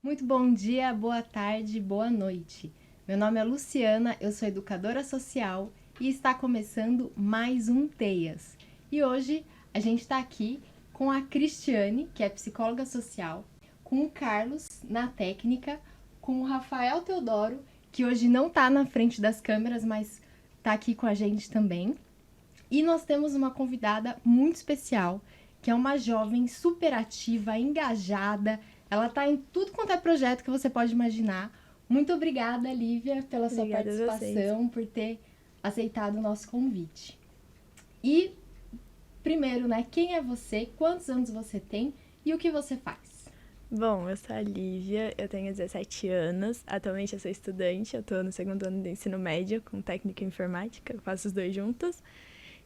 Muito bom dia, boa tarde, boa noite. Meu nome é Luciana, eu sou educadora social e está começando mais um TEIAS. E hoje a gente está aqui com a Cristiane, que é psicóloga social, com o Carlos na técnica, com o Rafael Teodoro, que hoje não está na frente das câmeras, mas está aqui com a gente também. E nós temos uma convidada muito especial, que é uma jovem super ativa, engajada. Ela está em tudo quanto é projeto que você pode imaginar. Muito obrigada, Lívia, pela sua Obrigada a vocês. participação, por ter aceitado o nosso convite. E, primeiro, né, quem é você, quantos anos você tem e o que você faz? Bom, eu sou a Lívia, eu tenho 17 anos, atualmente eu sou estudante, eu estou no segundo ano do ensino médio com técnica em informática, eu faço os dois juntos.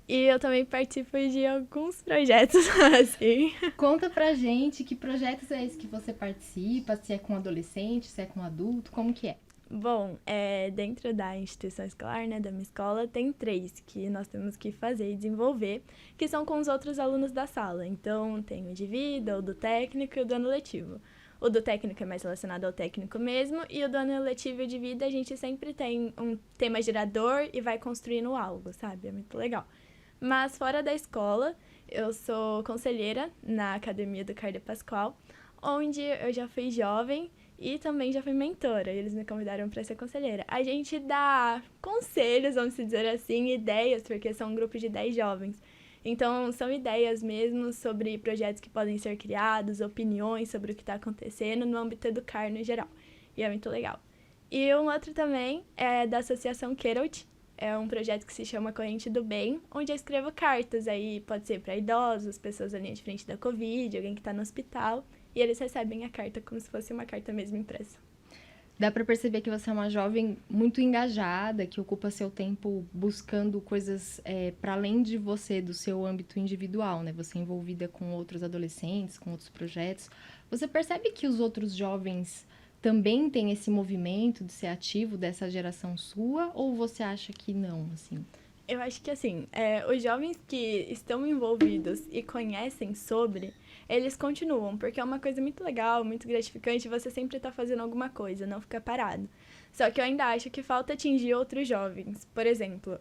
E eu também participo de alguns projetos, assim. Conta pra gente que projetos é esse que você participa, se é com adolescente, se é com adulto, como que é? Bom, dentro da instituição escolar, né, da minha escola, tem 3 que nós temos que fazer e desenvolver, que são com os outros alunos da sala. Então, tem o de vida, o do técnico e o do ano letivo. O do técnico é mais relacionado ao técnico mesmo, e o do ano letivo e de vida a gente sempre tem um tema gerador e vai construindo algo, sabe? É muito legal. Mas fora da escola, eu sou conselheira na Academia do Carde Pascoal, onde eu já fui jovem e também já fui mentora, e eles me convidaram para ser conselheira. A gente dá conselhos, vamos dizer assim, ideias, porque são um grupo de 10 jovens. Então, são ideias mesmo sobre projetos que podem ser criados, opiniões sobre o que está acontecendo no âmbito educar no geral. E é muito legal. E um outro também é da Associação Keralt. É um projeto que se chama Corrente do Bem, onde eu escrevo cartas. Aí pode ser para idosos, pessoas ali de frente da Covid, alguém que está no hospital. E eles recebem a carta como se fosse uma carta mesmo impressa. Dá para perceber que você é uma jovem muito engajada, que ocupa seu tempo buscando coisas para além de você, do seu âmbito individual, né? Você é envolvida com outros adolescentes, com outros projetos. Você percebe que os outros jovens também têm esse movimento de ser ativo dessa geração sua? Ou você acha que não, assim? Eu acho que, assim, os jovens que estão envolvidos e conhecem sobre, eles continuam, porque é uma coisa muito legal, muito gratificante, você sempre tá fazendo alguma coisa, não ficar parado. Só que eu ainda acho que falta atingir outros jovens. Por exemplo,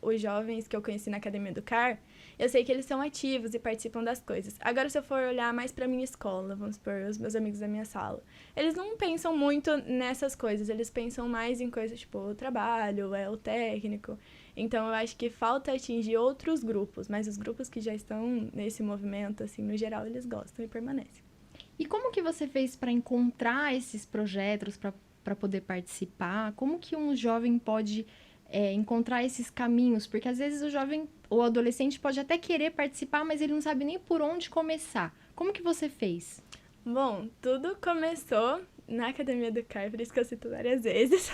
os jovens que eu conheci na Academia do CAR, eu sei que eles são ativos e participam das coisas. Agora, se eu for olhar mais pra minha escola, vamos supor, os meus amigos da minha sala, eles não pensam muito nessas coisas, eles pensam mais em coisas tipo o trabalho, o técnico. Então, eu acho que falta atingir outros grupos, mas os grupos que já estão nesse movimento, assim, no geral, eles gostam e permanecem. E como que você fez para encontrar esses projetos, para poder participar? Como que um jovem pode encontrar esses caminhos? Porque às vezes o jovem ou adolescente pode até querer participar, mas ele não sabe nem por onde começar. Como que você fez? Bom, tudo começou na Academia do CAR, por isso que eu cito várias vezes.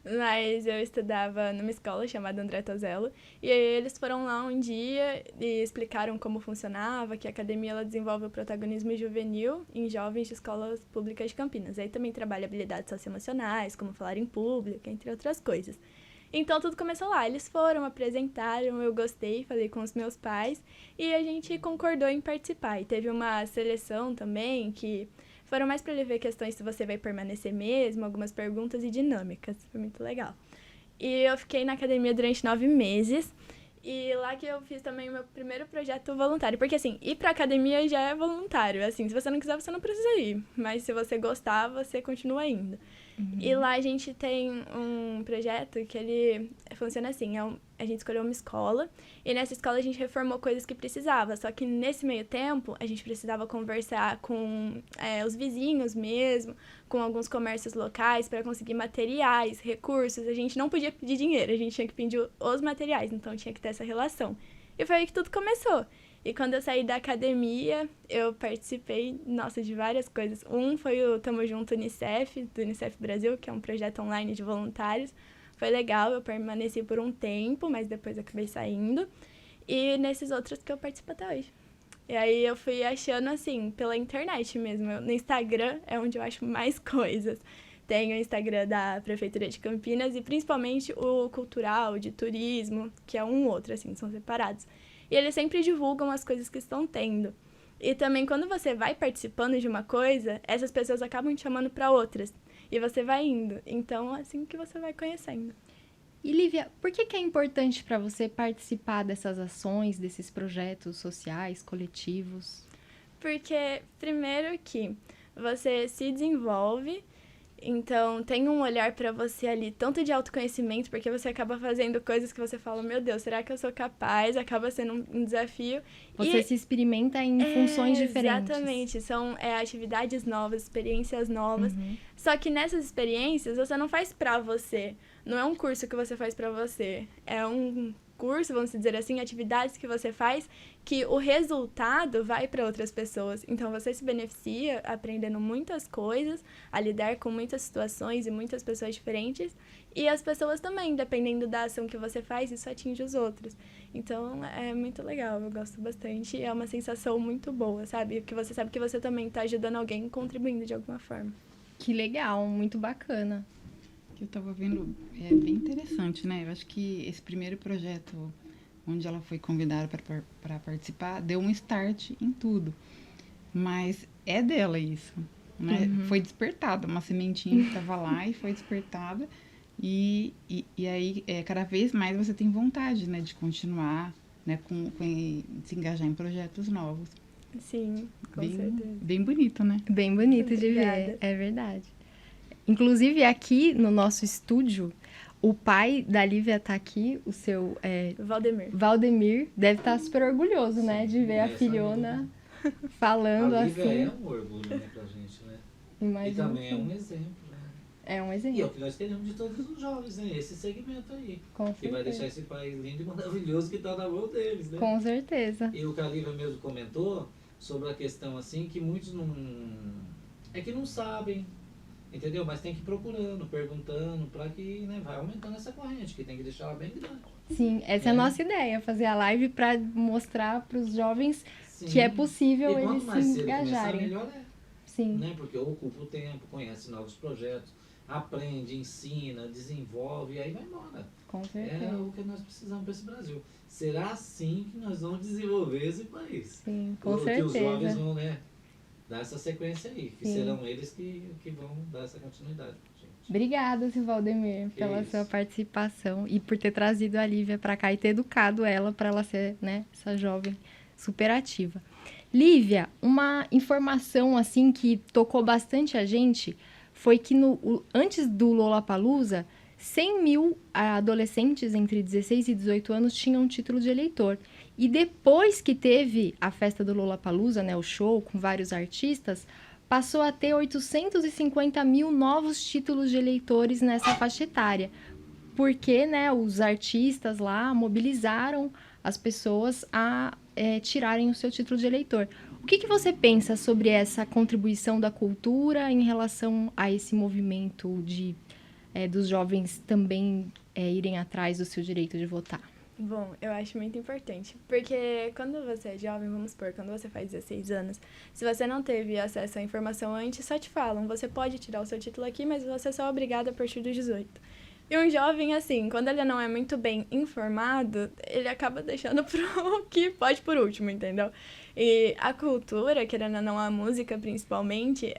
Mas eu estudava numa escola chamada André Tozello, e aí eles foram lá um dia e explicaram como funcionava, que a academia ela desenvolve o protagonismo juvenil em jovens de escolas públicas de Campinas. Aí também trabalha habilidades socioemocionais, como falar em público, entre outras coisas. Então tudo começou lá. Eles foram, apresentaram, eu gostei, falei com os meus pais e a gente concordou em participar. E teve uma seleção também que foram mais para ele ver questões se você vai permanecer mesmo, algumas perguntas e dinâmicas. Foi muito legal. E eu fiquei na academia durante 9 meses. E lá que eu fiz também o meu primeiro projeto voluntário. Porque, assim, ir pra academia já é voluntário. Assim, se você não quiser, você não precisa ir. Mas se você gostar, você continua indo. E lá a gente tem um projeto que ele funciona assim, a gente escolheu uma escola e nessa escola a gente reformou coisas que precisava, só que nesse meio tempo a gente precisava conversar com os vizinhos mesmo, com alguns comércios locais para conseguir materiais, recursos, a gente não podia pedir dinheiro, a gente tinha que pedir os materiais, então tinha que ter essa relação. E foi aí que tudo começou. E quando eu saí da academia, eu participei, nossa, de várias coisas. Um foi o Tamo Junto Unicef, do Unicef Brasil, que é um projeto online de voluntários. Foi legal, eu permaneci por um tempo, mas depois acabei saindo. E nesses outros que eu participo até hoje. E aí eu fui achando, assim, pela internet mesmo. No Instagram é onde eu acho mais coisas. Tem o Instagram da Prefeitura de Campinas e principalmente o cultural, de turismo, que é um outro, assim, são separados. E eles sempre divulgam as coisas que estão tendo. E também quando você vai participando de uma coisa, essas pessoas acabam te chamando para outras. E você vai indo. Então, é assim que você vai conhecendo. E Lívia, por que é importante para você participar dessas ações, desses projetos sociais, coletivos? Porque, primeiro que você se desenvolve, então tem um olhar pra você ali, tanto de autoconhecimento, porque você acaba fazendo coisas que você fala, meu Deus, será que eu sou capaz? Acaba sendo um desafio. Você se experimenta em funções diferentes. Exatamente, são atividades novas, experiências novas. Só que nessas experiências você não faz pra você. Não é um curso que você faz pra você. É um curso, vamos dizer assim, atividades que você faz que o resultado vai para outras pessoas. Então você se beneficia aprendendo muitas coisas, a lidar com muitas situações e muitas pessoas diferentes. E as pessoas também, dependendo da ação que você faz, isso atinge os outros. Então é muito legal, eu gosto bastante. E é uma sensação muito boa, sabe? Que você sabe que você também está ajudando alguém, contribuindo de alguma forma. Que legal, muito bacana. Que eu tava vendo, é bem interessante, né? Eu acho que esse primeiro projeto, onde ela foi convidada para participar, deu um start em tudo. Mas é dela isso, né? Foi despertada, uma sementinha que tava lá e foi despertada. E aí, cada vez mais você tem vontade, né? De continuar, né? Se engajar em projetos novos. Sim, com certeza. Bem bonito, né? Bem bonito de ver, é verdade. Inclusive, aqui no nosso estúdio, o pai da Lívia tá aqui, o seu... Valdemir deve estar super orgulhoso, né? De ver a filhona falando a assim. A Lívia é um orgulho, né, pra gente, né? Imagina, e também é um exemplo, né? É um exemplo. E é o que nós queremos de todos os jovens, né? Esse segmento aí. Que vai deixar esse país lindo e maravilhoso que tá na mão deles, né? Com certeza. E o que a Lívia mesmo comentou sobre a questão, assim, que muitos não... É que não sabem, entendeu? Mas tem que ir procurando, perguntando, para que, né, vai aumentando essa corrente, que tem que deixar ela bem grande. Sim, essa é a nossa ideia, fazer a live para mostrar para os jovens que é possível eles se engajarem. Melhor é. Sim. Né? Porque ocupa o tempo, conhece novos projetos, aprende, ensina, desenvolve e aí vai embora. Com certeza. É o que nós precisamos para esse Brasil. Será assim que nós vamos desenvolver esse país. Sim, com certeza. Que os jovens vão, né, dar essa sequência aí, que serão eles que vão dar essa continuidade. Gente. Obrigada, seu Valdemir, pela sua participação e por ter trazido a Lívia para cá e ter educado ela para ela ser, né, essa jovem super ativa. Lívia, uma informação assim que tocou bastante a gente foi que antes do Lollapalooza, 100 mil adolescentes entre 16 e 18 anos tinham título de eleitor. E depois que teve a festa do Lollapalooza, né, o show com vários artistas, passou a ter 850 mil novos títulos de eleitores nessa faixa etária. Porque, né, os artistas lá mobilizaram as pessoas a tirarem o seu título de eleitor. O que você pensa sobre essa contribuição da cultura em relação a esse movimento dos jovens também irem atrás do seu direito de votar? Bom, eu acho muito importante, porque quando você é jovem, vamos supor, quando você faz 16 anos, se você não teve acesso à informação antes, só te falam, você pode tirar o seu título aqui, mas você só é obrigado a partir dos 18. E um jovem, assim, quando ele não é muito bem informado, ele acaba deixando pro que pode por último, entendeu? E a cultura, querendo ou não, a música principalmente,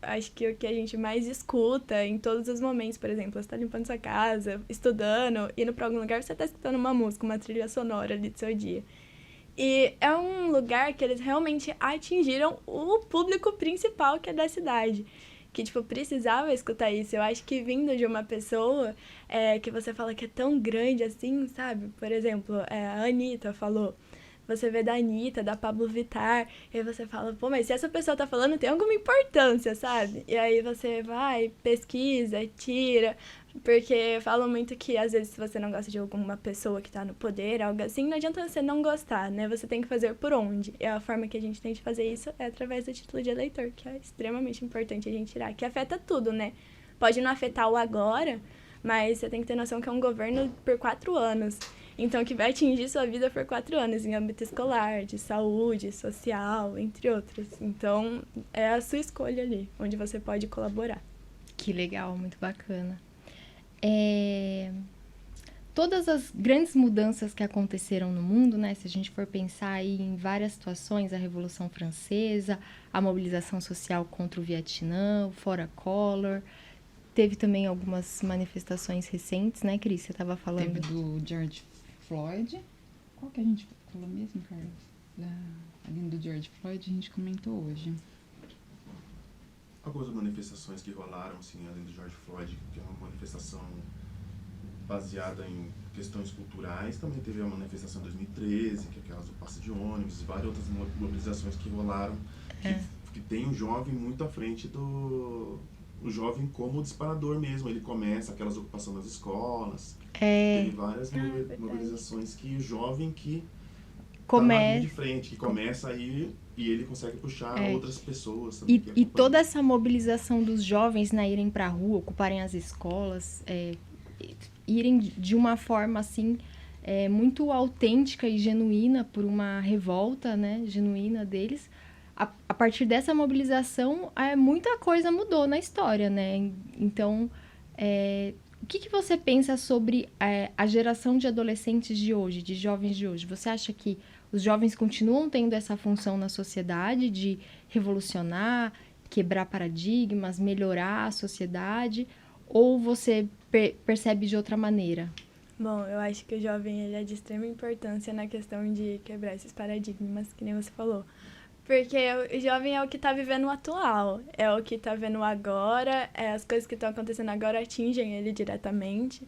acho que o que a gente mais escuta em todos os momentos. Por exemplo, você tá limpando sua casa, estudando, indo pra algum lugar, você tá escutando uma música, uma trilha sonora ali do seu dia. E é um lugar que eles realmente atingiram o público principal, que é da cidade. Que, tipo, precisava escutar isso. Eu acho que vindo de uma pessoa que você fala que é tão grande assim, sabe? Por exemplo, a Anitta falou. Você vê da Anitta, da Pablo Vittar, e aí você fala, pô, mas se essa pessoa tá falando, tem alguma importância, sabe? E aí você vai, pesquisa, tira, porque falam muito que, às vezes, se você não gosta de alguma pessoa que tá no poder, algo assim, não adianta você não gostar, né? Você tem que fazer por onde. E a forma que a gente tem de fazer isso é através do título de eleitor, que é extremamente importante a gente tirar, que afeta tudo, né? Pode não afetar o agora, mas você tem que ter noção que é um governo por 4 anos. Então, que vai atingir sua vida por 4 anos, em âmbito escolar, de saúde, social, entre outros. Então, é a sua escolha ali, onde você pode colaborar. Que legal, muito bacana. todas as grandes mudanças que aconteceram no mundo, né? Se a gente for pensar aí em várias situações, a Revolução Francesa, a mobilização social contra o Vietnã, o Fora Collor, teve também algumas manifestações recentes, né, Cris? Você estava falando. Teve do George Floyd. Qual que a gente falou mesmo, Carlos? Ali do George Floyd a gente comentou hoje. Algumas manifestações que rolaram, assim, além do George Floyd, que é uma manifestação baseada em questões culturais. Também teve a manifestação em 2013, que é aquelas do passe de ônibus, e várias outras mobilizações que rolaram, que tem o jovem muito à frente do... O jovem como disparador mesmo, ele começa aquelas ocupações das escolas. Teve várias mobilizações que o jovem que tá na linha de frente, que começa aí e ele consegue puxar outras pessoas também. E toda essa mobilização dos jovens, né, irem para a rua, ocuparem as escolas, irem de uma forma assim muito autêntica e genuína por uma revolta, né, genuína deles. A partir dessa mobilização, muita coisa mudou na história, né? Então, o que você pensa sobre a geração de adolescentes de hoje, de jovens de hoje? Você acha que os jovens continuam tendo essa função na sociedade de revolucionar, quebrar paradigmas, melhorar a sociedade? Ou você percebe de outra maneira? Bom, eu acho que o jovem ele é de extrema importância na questão de quebrar esses paradigmas, que nem você falou. Porque o jovem é o que está vivendo o atual, é o que está vendo agora, as coisas que estão acontecendo agora atingem ele diretamente.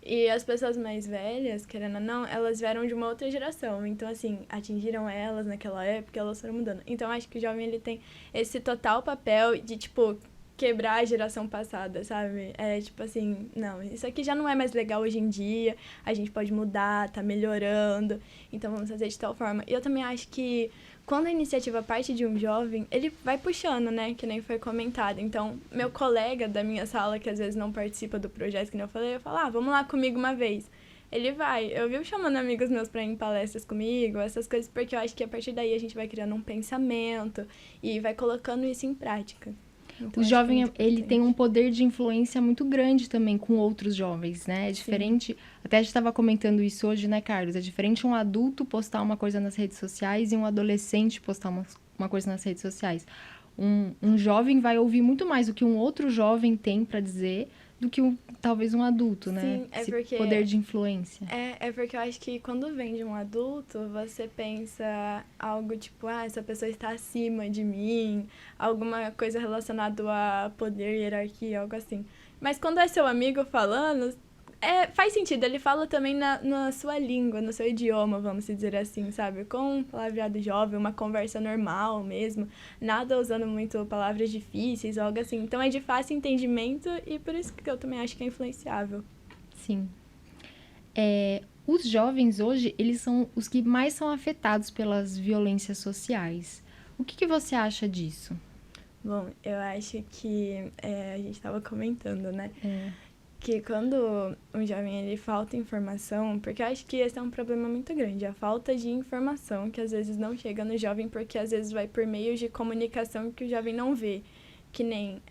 E as pessoas mais velhas, querendo ou não, elas vieram de uma outra geração. Então, assim, atingiram elas naquela época, elas foram mudando. Então, acho que o jovem ele tem esse total papel de, tipo, quebrar a geração passada, sabe? Tipo assim, não, isso aqui já não é mais legal hoje em dia, a gente pode mudar, tá melhorando, então vamos fazer de tal forma. E eu também acho que quando a iniciativa parte de um jovem, ele vai puxando, né? Que nem foi comentado. Então, meu colega da minha sala, que às vezes não participa do projeto, que nem eu falei, eu falo, vamos lá comigo uma vez. Ele vai. Eu vivo chamando amigos meus pra ir em palestras comigo, essas coisas, porque eu acho que a partir daí a gente vai criando um pensamento e vai colocando isso em prática. Então, o jovem, ele tem um poder de influência muito grande também com outros jovens, né? É diferente, até a gente estava comentando isso hoje, né, Carlos? É diferente um adulto postar uma coisa nas redes sociais e um adolescente postar uma coisa nas redes sociais. Um jovem vai ouvir muito mais o que um outro jovem tem para dizer do que talvez um adulto, né? Sim, esse porque poder de influência. É porque eu acho que quando vem de um adulto, você pensa algo tipo, essa pessoa está acima de mim, alguma coisa relacionada a poder, hierarquia, algo assim. Mas quando é seu amigo falando, faz sentido, ele fala também na sua língua, no seu idioma, vamos dizer assim, sabe? Com um palavreado jovem, uma conversa normal mesmo, nada usando muito palavras difíceis, algo assim. Então é de fácil entendimento e por isso que eu também acho que é influenciável. Sim. Os jovens hoje, eles são os que mais são afetados pelas violências sociais. O que você acha disso? Bom, eu acho que a gente estava comentando, né? Que quando um jovem ele falta informação, porque eu acho que esse é um problema muito grande, a falta de informação que às vezes não chega no jovem, porque às vezes vai por meios de comunicação que o jovem não vê, que nem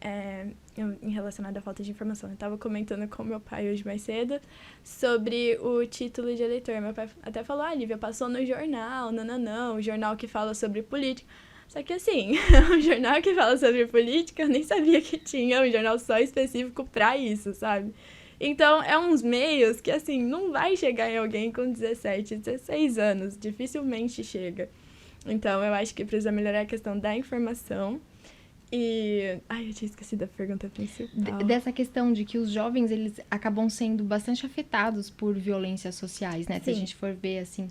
em relacionado à falta de informação. Eu estava comentando com meu pai hoje mais cedo sobre o título de eleitor. Meu pai até falou, Lívia, passou no jornal, não, o jornal que fala sobre política. Só que assim, um jornal que fala sobre política, eu nem sabia que tinha um jornal só específico pra isso, sabe? Então, é uns meios que, assim, não vai chegar em alguém com 17, 16 anos. Dificilmente chega. Então, eu acho que precisa melhorar a questão da informação. E... eu tinha esquecido a pergunta principal. Dessa questão de que os jovens, eles acabam sendo bastante afetados por violências sociais, né? Sim. Se a gente for ver, assim,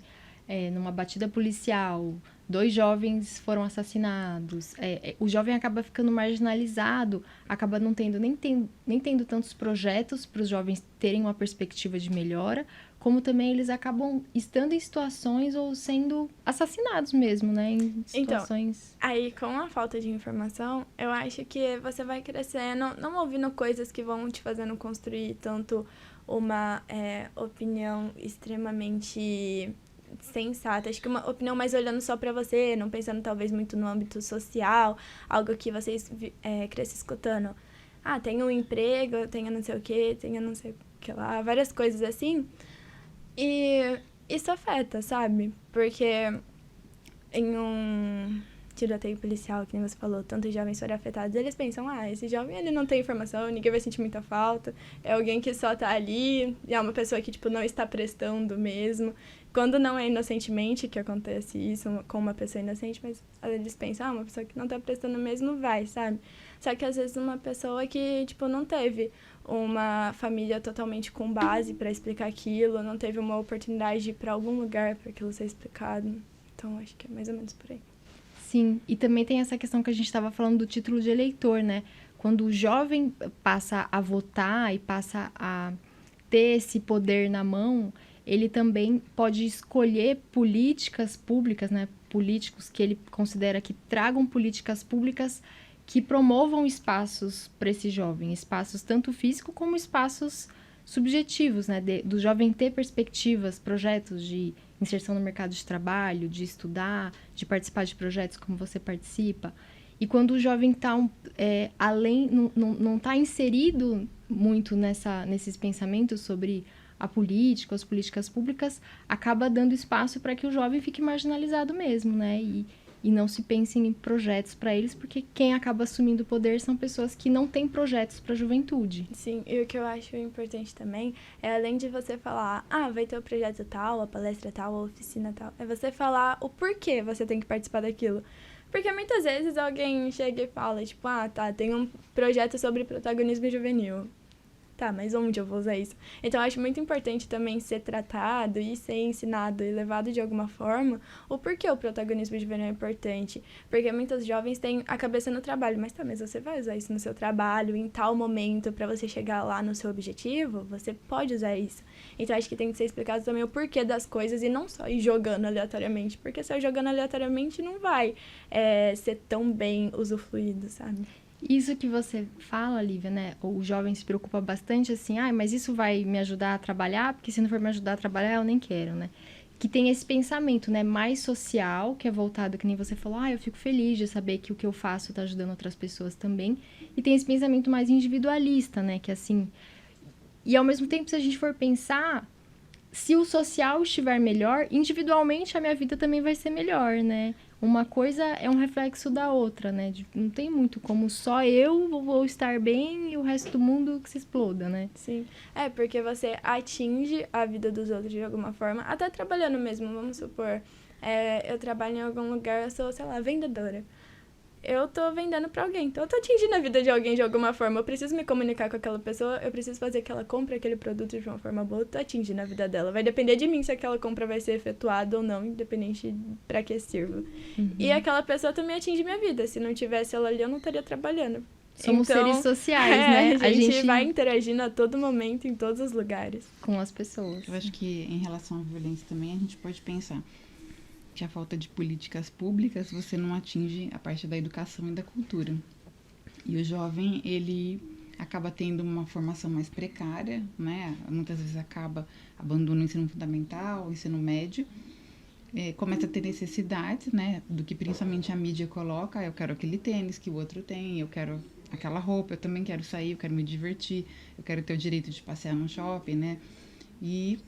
numa batida policial, 2 jovens foram assassinados, o jovem acaba ficando marginalizado, acaba não tendo nem tendo tantos projetos para os jovens terem uma perspectiva de melhora, como também eles acabam estando em situações ou sendo assassinados mesmo, né? Em situações... Então, aí com a falta de informação, eu acho que você vai crescendo, não ouvindo coisas que vão te fazendo construir tanto uma opinião extremamente sensata, acho que uma opinião mais olhando só pra você, não pensando talvez muito no âmbito social, algo que vocês crescem escutando. Tenho um emprego, tenho não sei o que lá, várias coisas assim. E isso afeta, sabe? Porque em um tiroteio policial, que nem você falou, tantos jovens foram afetados, eles pensam, esse jovem ele não tem informação, ninguém vai sentir muita falta, é alguém que só tá ali, é uma pessoa que, tipo, não está prestando mesmo. Quando não é inocentemente que acontece isso com uma pessoa inocente, mas eles pensam, uma pessoa que não tá prestando mesmo vai, sabe? Só que às vezes uma pessoa que, tipo, não teve uma família totalmente com base para explicar aquilo, não teve uma oportunidade de ir pra algum lugar para aquilo ser explicado. Então, acho que é mais ou menos por aí. Sim, e também tem essa questão que a gente estava falando do título de eleitor, né? Quando o jovem passa a votar e passa a ter esse poder na mão, ele também pode escolher políticas públicas, né? Políticos que ele considera que tragam políticas públicas que promovam espaços para esse jovem, espaços tanto físico como espaços subjetivos, né? Do jovem ter perspectivas, projetos de inserção no mercado de trabalho, de estudar, de participar de projetos como você participa. E quando o jovem está não está inserido muito nesses pensamentos sobre a política, as políticas públicas, acaba dando espaço para que o jovem fique marginalizado mesmo, né? E não se pense em projetos para eles, porque quem acaba assumindo o poder são pessoas que não têm projetos para a juventude. Sim, e o que eu acho importante também é, além de você falar, vai ter o projeto tal, a palestra tal, a oficina tal, é você falar o porquê você tem que participar daquilo. Porque muitas vezes alguém chega e fala, tipo, tem um projeto sobre protagonismo juvenil. Tá, mas onde eu vou usar isso? Então, eu acho muito importante também ser tratado e ser ensinado e levado de alguma forma o porquê o protagonismo juvenil é importante. Porque muitos jovens têm a cabeça no trabalho, mas mas você vai usar isso no seu trabalho, em tal momento, para você chegar lá no seu objetivo? Você pode usar isso. Então, acho que tem que ser explicado também o porquê das coisas e não só ir jogando aleatoriamente, porque só jogando aleatoriamente não vai ser tão bem usufruído, sabe? Isso que você fala, Lívia, né? O jovem se preocupa bastante assim, mas isso vai me ajudar a trabalhar? Porque se não for me ajudar a trabalhar, eu nem quero, né? Que tem esse pensamento, né? Mais social, que é voltado, que nem você falou, eu fico feliz de saber que o que eu faço tá ajudando outras pessoas também. E tem esse pensamento mais individualista, né? Que assim... E ao mesmo tempo, se a gente for pensar, se o social estiver melhor, individualmente a minha vida também vai ser melhor, né? Uma coisa é um reflexo da outra, né? Não tem muito como só eu vou estar bem e o resto do mundo que se exploda, né? Sim, porque você atinge a vida dos outros de alguma forma, até trabalhando mesmo, vamos supor, eu trabalho em algum lugar, eu sou, sei lá, vendedora. Eu tô vendendo pra alguém, então eu tô atingindo a vida de alguém de alguma forma. Eu preciso me comunicar com aquela pessoa, eu preciso fazer que ela compre aquele produto de uma forma boa, eu tô atingindo a vida dela. Vai depender de mim se aquela compra vai ser efetuada ou não, independente pra que sirva. Uhum. E aquela pessoa também atinge minha vida. Se não tivesse ela ali, eu não estaria trabalhando. Somos então, seres sociais, né? A gente vai interagindo a todo momento, em todos os lugares. Com as pessoas. Eu acho que em relação à violência também, a gente pode pensar que a falta de políticas públicas você não atinge a parte da educação e da cultura. E o jovem, ele acaba tendo uma formação mais precária, né? Muitas vezes acaba abandonando o ensino fundamental, o ensino médio, começa a ter necessidades, né? Do que principalmente a mídia coloca, eu quero aquele tênis que o outro tem, eu quero aquela roupa, eu também quero sair, eu quero me divertir, eu quero ter o direito de passear no shopping, né? E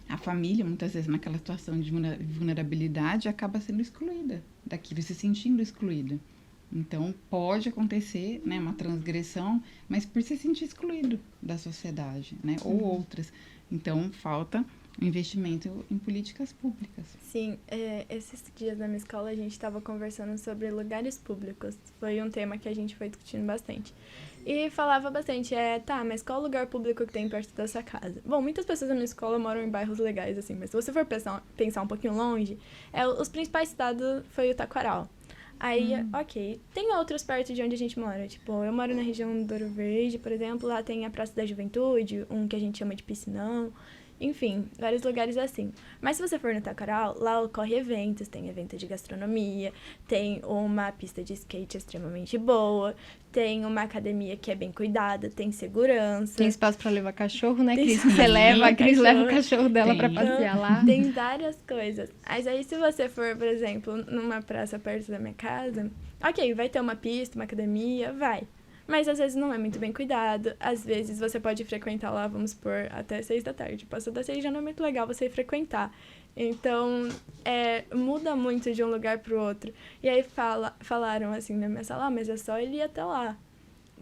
a família, muitas vezes, naquela situação de vulnerabilidade, acaba sendo excluída daquilo, se sentindo excluída. Então, pode acontecer, né, uma transgressão, mas por se sentir excluído da sociedade, né, ou outras. Então, falta um investimento em políticas públicas. Sim, esses dias na minha escola a gente estava conversando sobre lugares públicos. Foi um tema que a gente foi discutindo bastante. E falava bastante, mas qual lugar público que tem perto da sua casa? Bom, muitas pessoas na minha escola moram em bairros legais, assim, mas se você for pensar um pouquinho longe, os principais estados foi o Taquaral. Aí, ok, tem outros perto de onde a gente mora, tipo, eu moro na região do Ouro Verde, por exemplo, lá tem a Praça da Juventude, um que a gente chama de Piscinão, enfim, vários lugares assim. Mas se você for no Taquaral, lá ocorre eventos, tem evento de gastronomia, tem uma pista de skate extremamente boa, tem uma academia que é bem cuidada, tem segurança. Tem espaço pra levar cachorro, né, Cris? Você leva, a Cris leva o cachorro dela pra passear lá. Tem várias coisas. Mas aí se você for, por exemplo, numa praça perto da minha casa, ok, vai ter uma pista, uma academia, vai. mas às vezes não é muito bem cuidado. Às vezes você pode frequentar lá, vamos supor, até 6 da tarde. Passou das 6 já não é muito legal você ir frequentar. Então, muda muito de um lugar pro outro. E aí falaram assim na minha sala, mas é só ele ir até lá.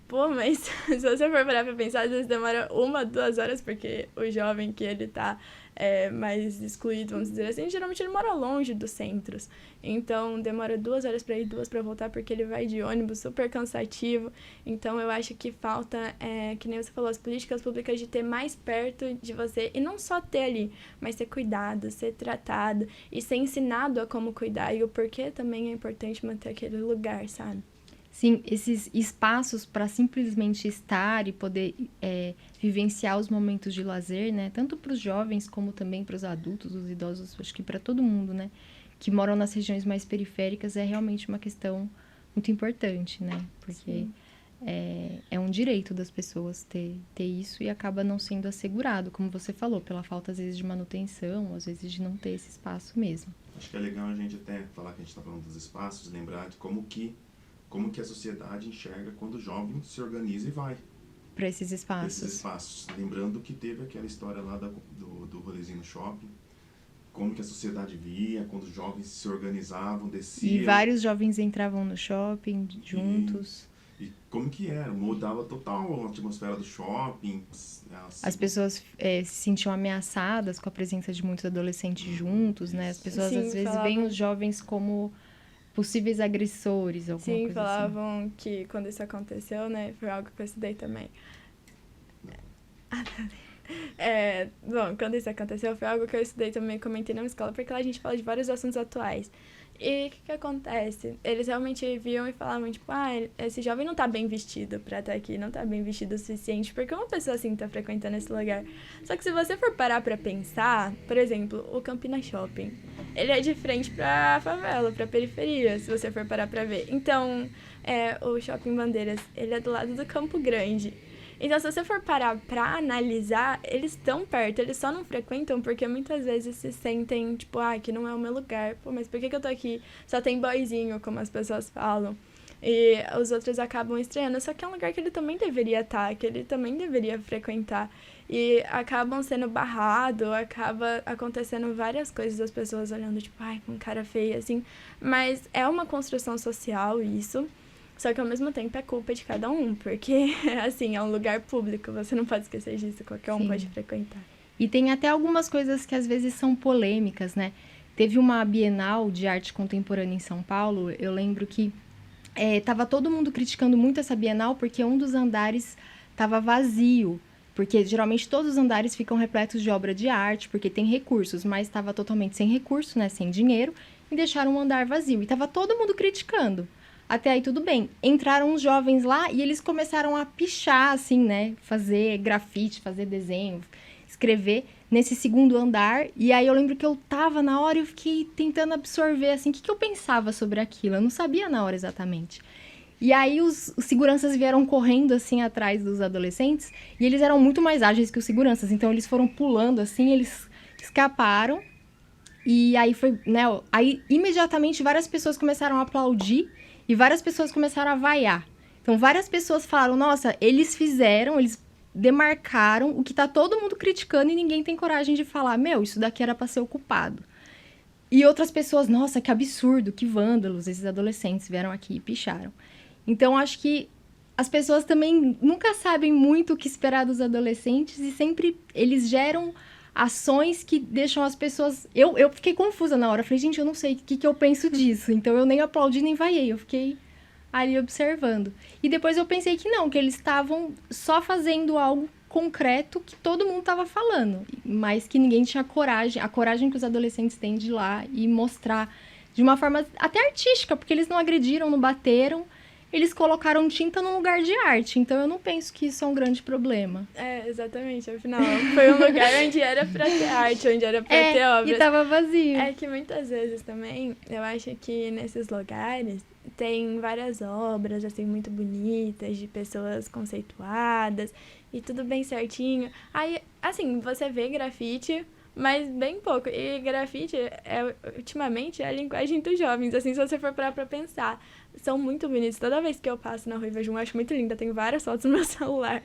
Pô, mas se você for parar pra pensar, às vezes demora 1, 2 horas, porque o jovem que ele tá mais excluído, vamos dizer assim, geralmente ele mora longe dos centros. Então, demora 2 horas pra ir, 2 pra voltar, porque ele vai de ônibus, super cansativo. Então, eu acho que falta, que nem você falou, as políticas públicas de ter mais perto de você, e não só ter ali, mas ser cuidado, ser tratado, e ser ensinado a como cuidar, e o porquê também é importante manter aquele lugar, sabe? Sim, esses espaços para simplesmente estar e poder vivenciar os momentos de lazer, né? Tanto para os jovens como também para os adultos, os idosos, acho que para todo mundo, né? Que moram nas regiões mais periféricas, é realmente uma questão muito importante, né? Porque é um direito das pessoas ter isso e acaba não sendo assegurado, como você falou, pela falta, às vezes, de manutenção, às vezes de não ter esse espaço mesmo. Acho que é legal a gente até falar que a gente está falando dos espaços, lembrar de como que a sociedade enxerga quando o jovem se organiza e vai Para esses espaços. Lembrando que teve aquela história lá do rolezinho no shopping, como que a sociedade via, quando os jovens se organizavam, desciam. E vários jovens entravam no shopping juntos. E como que era? Mudava total a atmosfera do shopping. As pessoas se sentiam ameaçadas com a presença de muitos adolescentes juntos, né? As pessoas, Sim, às vezes, falavam... veem os jovens como possíveis agressores, alguma Sim, coisa falavam que quando isso aconteceu, né, foi algo que eu estudei também. Bom, quando isso aconteceu, foi algo que eu estudei também, comentei na escola, porque lá a gente fala de vários assuntos atuais. E o que acontece? Eles realmente viam e falavam, tipo, esse jovem não tá bem vestido pra estar aqui, não tá bem vestido o suficiente, porque uma pessoa assim tá frequentando esse lugar. Só que se você for parar pra pensar, por exemplo, o Campina Shopping, ele é de frente pra favela, pra periferia, se você for parar pra ver. Então, o Shopping Bandeiras, ele é do lado do Campo Grande. Então, se você for parar pra analisar, eles estão perto, eles só não frequentam porque muitas vezes se sentem, tipo, que não é o meu lugar. Pô, mas por que eu tô aqui? Só tem boyzinho, como as pessoas falam. E os outros acabam estranhando. Só que é um lugar que ele também deveria estar, que ele também deveria frequentar. E acabam sendo barrado, acaba acontecendo várias coisas, as pessoas olhando, tipo, com cara feia, assim. Mas é uma construção social isso. Só que, ao mesmo tempo, é culpa de cada um, porque, assim, é um lugar público, você não pode esquecer disso, qualquer um pode frequentar. E tem até algumas coisas que, às vezes, são polêmicas, né? Teve uma Bienal de Arte Contemporânea em São Paulo, eu lembro que tava todo mundo criticando muito essa Bienal porque um dos andares estava vazio, porque, geralmente, todos os andares ficam repletos de obra de arte, porque tem recursos, mas estava totalmente sem recurso, né? Sem dinheiro, e deixaram um andar vazio. E tava todo mundo criticando. Até aí tudo bem. Entraram uns jovens lá e eles começaram a pichar, assim, né? Fazer grafite, fazer desenho, escrever nesse segundo andar. E aí eu lembro que eu tava na hora e eu fiquei tentando absorver, assim, o que eu pensava sobre aquilo. Eu não sabia na hora exatamente. E aí os seguranças vieram correndo, assim, atrás dos adolescentes. E eles eram muito mais ágeis que os seguranças. Então eles foram pulando, assim, eles escaparam. E aí foi, né? Aí imediatamente várias pessoas começaram a aplaudir. E várias pessoas começaram a vaiar. Então, várias pessoas falaram, nossa, eles demarcaram o que tá todo mundo criticando e ninguém tem coragem de falar, isso daqui era pra ser ocupado. E outras pessoas, nossa, que absurdo, que vândalos, esses adolescentes vieram aqui e picharam. Então, acho que as pessoas também nunca sabem muito o que esperar dos adolescentes e sempre eles geram ações que deixam as pessoas... Eu fiquei confusa na hora. Falei, gente, eu não sei o que eu penso disso. Então, eu nem aplaudi, nem vaiei. Eu fiquei ali observando. E depois eu pensei que não, que eles estavam só fazendo algo concreto que todo mundo estava falando. Mas que ninguém tinha coragem. A coragem que os adolescentes têm de ir lá e mostrar de uma forma até artística. Porque eles não agrediram, não bateram. Eles colocaram tinta num lugar de arte. Então, eu não penso que isso é um grande problema. Exatamente. Afinal, foi um lugar onde era pra ter arte, onde era pra ter obras. E tava vazio. É que muitas vezes também, eu acho que nesses lugares tem várias obras, assim, muito bonitas, de pessoas conceituadas, e tudo bem certinho. Aí, assim, você vê grafite... Mas bem pouco. E grafite, ultimamente, é a linguagem dos jovens, assim, se você for parar pra pensar. são muito bonitos. Toda vez que eu passo na rua e vejo um, eu acho muito linda. Tenho várias fotos no meu celular.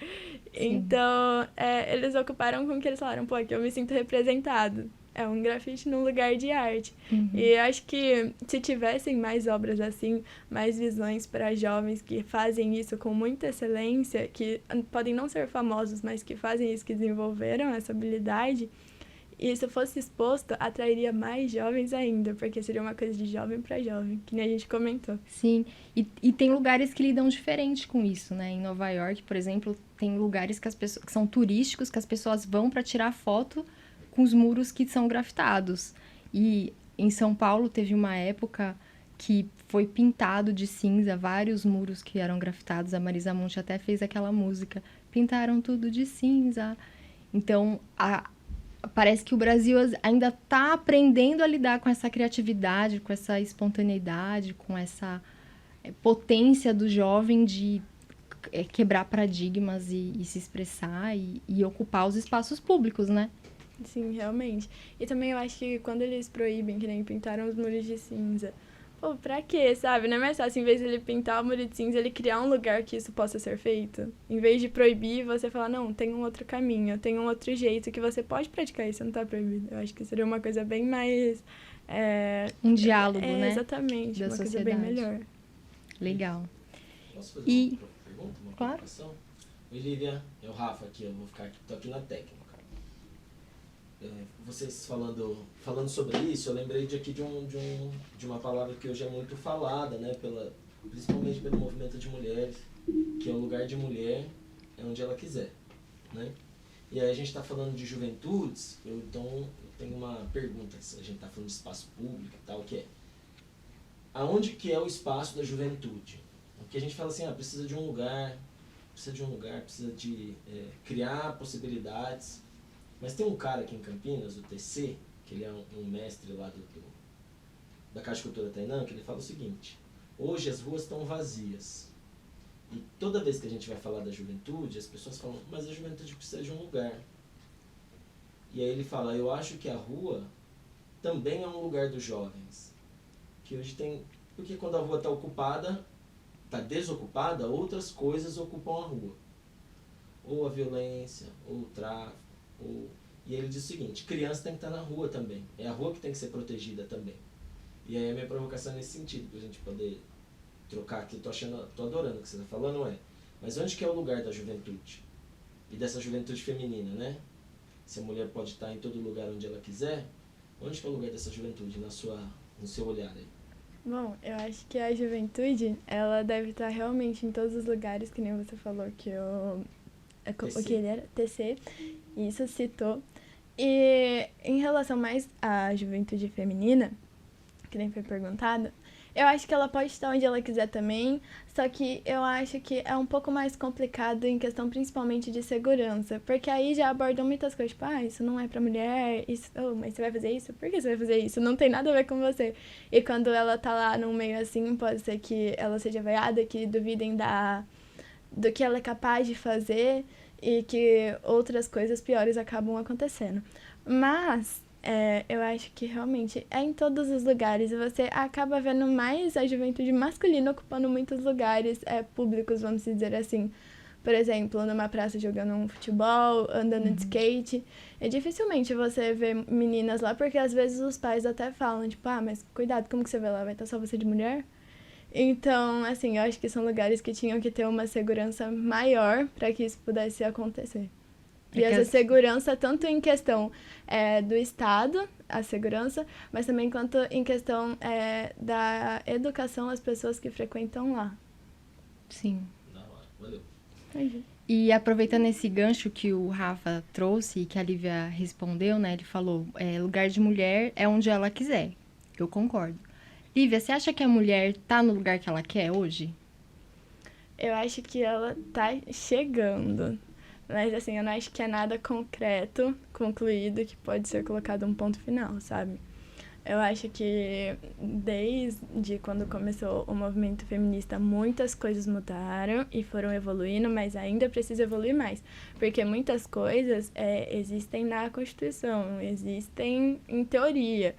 Então, eles ocuparam com o que eles falaram, pô, aqui eu me sinto representado. É um grafite num lugar de arte. E acho que se tivessem mais obras assim, mais visões para jovens que fazem isso com muita excelência, que podem não ser famosos, mas que fazem isso, que desenvolveram essa habilidade, e se fosse exposto, atrairia mais jovens ainda, porque seria uma coisa de jovem para jovem, que nem a gente comentou. Sim, e tem lugares que lidam diferente com isso, né? Em Nova York, por exemplo, tem lugares que que são turísticos, que as pessoas vão para tirar foto com os muros que são grafitados. E em São Paulo teve uma época que foi pintado de cinza vários muros que eram grafitados. A Marisa Monte até fez aquela música, pintaram tudo de cinza. Então, parece que o Brasil ainda está aprendendo a lidar com essa criatividade, com essa espontaneidade, com essa potência do jovem de quebrar paradigmas e se expressar e ocupar os espaços públicos, né? Sim, realmente. E também eu acho que quando eles proíbem, que nem pintaram os muros de cinza, pô, pra quê, sabe? Não é mais fácil, em vez de ele pintar o muro de cinza, ele criar um lugar que isso possa ser feito? Em vez de proibir, você falar, não, tem um outro caminho, tem um outro jeito que você pode praticar isso, não tá proibido. Eu acho que seria uma coisa bem mais... um diálogo, né? Exatamente, da uma sociedade. coisa bem melhor. Legal. Posso fazer uma pergunta, uma Claro. colocação? Oi, Lívia, é o Rafa aqui, eu vou ficar aqui, tô aqui na técnica. Vocês falando sobre isso, eu lembrei de uma palavra que hoje é muito falada, né, principalmente pelo movimento de mulheres, que é o lugar de mulher é onde ela quiser, né? E aí a gente está falando de juventudes, então eu tenho uma pergunta, a gente está falando de espaço público e tal, que é, aonde que é o espaço da juventude? Porque a gente fala assim, precisa de um lugar, precisa de criar possibilidades. Mas tem um cara aqui em Campinas, o TC, que ele é um mestre lá da Caixa de Cultura Tainã, que ele fala o seguinte, hoje as ruas estão vazias. E toda vez que a gente vai falar da juventude, as pessoas falam, mas a juventude precisa de um lugar. E aí ele fala, eu acho que a rua também é um lugar dos jovens. Que hoje tem... Porque quando a rua está ocupada, está desocupada, outras coisas ocupam a rua. Ou a violência, ou o tráfico. E ele diz o seguinte, criança tem que estar na rua também. É a rua que tem que ser protegida também. E aí a minha provocação é nesse sentido, pra gente poder trocar aqui. Tô adorando o que você está falando, mas onde que é o lugar da juventude? E dessa juventude feminina, né? Se a mulher pode estar em todo lugar onde ela quiser, onde que é o lugar dessa juventude no seu olhar aí? Bom, eu acho que a juventude, ela deve estar realmente em todos os lugares, que nem você falou que o que ele era, TC, isso citou. E em relação mais à juventude feminina, que nem foi perguntado, eu acho que ela pode estar onde ela quiser também, só que eu acho que é um pouco mais complicado em questão principalmente de segurança, porque aí já abordam muitas coisas, tipo, isso não é pra mulher, isso, mas você vai fazer isso? Por que você vai fazer isso? Não tem nada a ver com você. E quando ela tá lá num meio assim, pode ser que ela seja veiada, que duvidem do que ela é capaz de fazer e que outras coisas piores acabam acontecendo. Mas eu acho que realmente é em todos os lugares e você acaba vendo mais a juventude masculina ocupando muitos lugares públicos, vamos dizer assim. Por exemplo, numa praça jogando um futebol, andando de skate. E dificilmente você vê meninas lá, porque às vezes os pais até falam, tipo, mas cuidado, como que você vai lá? Vai estar só você de mulher? Então, assim, eu acho que são lugares que tinham que ter uma segurança maior para que isso pudesse acontecer. E essa segurança, tanto em questão do Estado, a segurança, mas também quanto em questão da educação às pessoas que frequentam lá. Sim. Da hora, valeu. E aproveitando esse gancho que o Rafa trouxe e que a Lívia respondeu, né? Ele falou, lugar de mulher é onde ela quiser. Eu concordo. Lívia, você acha que a mulher tá no lugar que ela quer hoje? Eu acho que ela tá chegando. Mas, assim, eu não acho que é nada concreto, concluído, que pode ser colocado um ponto final, sabe? Eu acho que desde quando começou o movimento feminista, muitas coisas mudaram e foram evoluindo, mas ainda precisa evoluir mais. Porque muitas coisas existem na Constituição, existem em teoria.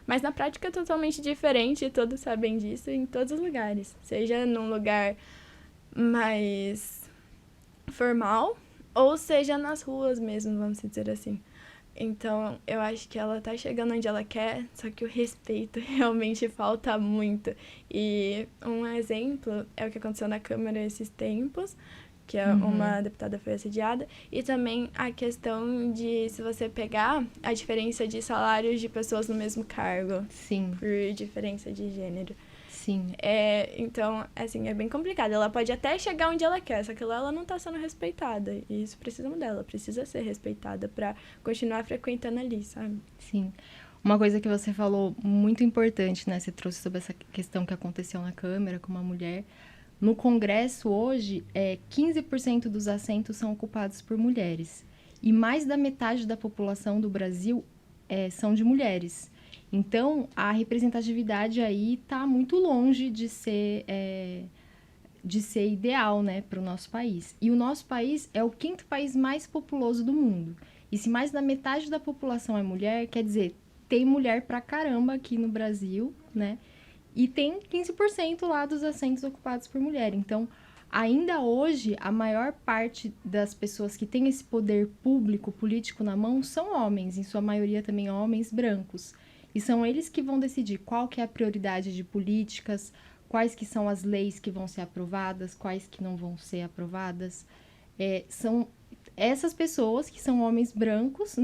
Mas na prática é totalmente diferente, e todos sabem disso em todos os lugares. Seja num lugar mais formal, ou seja nas ruas mesmo, vamos dizer assim. Então, eu acho que ela tá chegando onde ela quer, só que o respeito realmente falta muito. E um exemplo é o que aconteceu na Câmara esses tempos, que uma deputada foi assediada, e também a questão de, se você pegar a diferença de salários de pessoas no mesmo cargo, Sim, por diferença de gênero. sim. Então, assim, é bem complicado. Ela pode até chegar onde ela quer, só que lá ela não tá sendo respeitada. E isso precisa mudar, ela precisa ser respeitada pra continuar frequentando ali, sabe? Sim. Uma coisa que você falou muito importante, né? Você trouxe sobre essa questão que aconteceu na Câmara com uma mulher. No Congresso, hoje, 15% dos assentos são ocupados por mulheres. E mais da metade da população do Brasil são de mulheres. Então, a representatividade aí está muito longe de ser ideal, né, para o nosso país. E o nosso país é o 5º país mais populoso do mundo. E se mais da metade da população é mulher, quer dizer, tem mulher pra caramba aqui no Brasil, né? E tem 15% lá dos assentos ocupados por mulher. Então, ainda hoje, a maior parte das pessoas que têm esse poder público, político na mão, são homens, em sua maioria também homens brancos. E são eles que vão decidir qual que é a prioridade de políticas, quais que são as leis que vão ser aprovadas, quais que não vão ser aprovadas. São essas pessoas, que são homens brancos,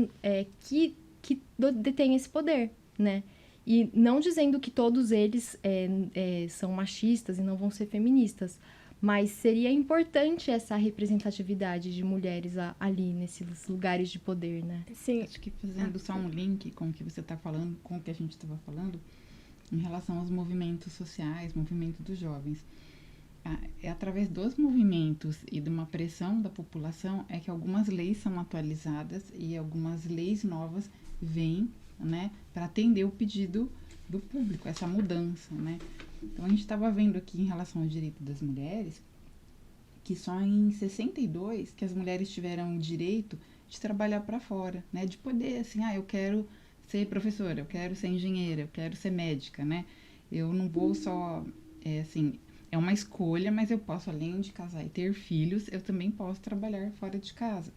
que detêm esse poder, né? E não dizendo que todos eles são machistas e não vão ser feministas, mas seria importante essa representatividade de mulheres ali, nesses lugares de poder, né? Sim. Acho que fazendo só um link com o que você está falando, com o que a gente estava falando, em relação aos movimentos sociais, movimento dos jovens. É através dos movimentos e de uma pressão da população é que algumas leis são atualizadas e algumas leis novas vêm, né, para atender o pedido do público, essa mudança, né? Então, a gente estava vendo aqui em relação ao direito das mulheres, que só em 62 que as mulheres tiveram o direito de trabalhar para fora, né? De poder, assim, eu quero ser professora, eu quero ser engenheira, eu quero ser médica, né? Eu não vou só, é uma escolha, mas eu posso, além de casar e ter filhos, eu também posso trabalhar fora de casa.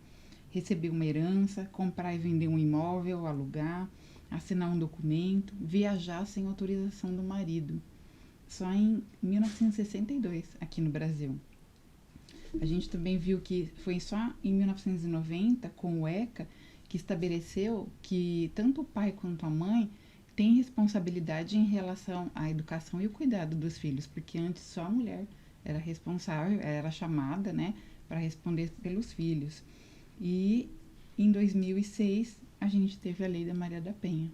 Receber uma herança, comprar e vender um imóvel, alugar, assinar um documento, viajar sem autorização do marido. Só em 1962, aqui no Brasil. A gente também viu que foi só em 1990, com o ECA, que estabeleceu que tanto o pai quanto a mãe têm responsabilidade em relação à educação e o cuidado dos filhos, porque antes só a mulher era responsável, era chamada, né, para responder pelos filhos. E em 2006 a gente teve a Lei da Maria da Penha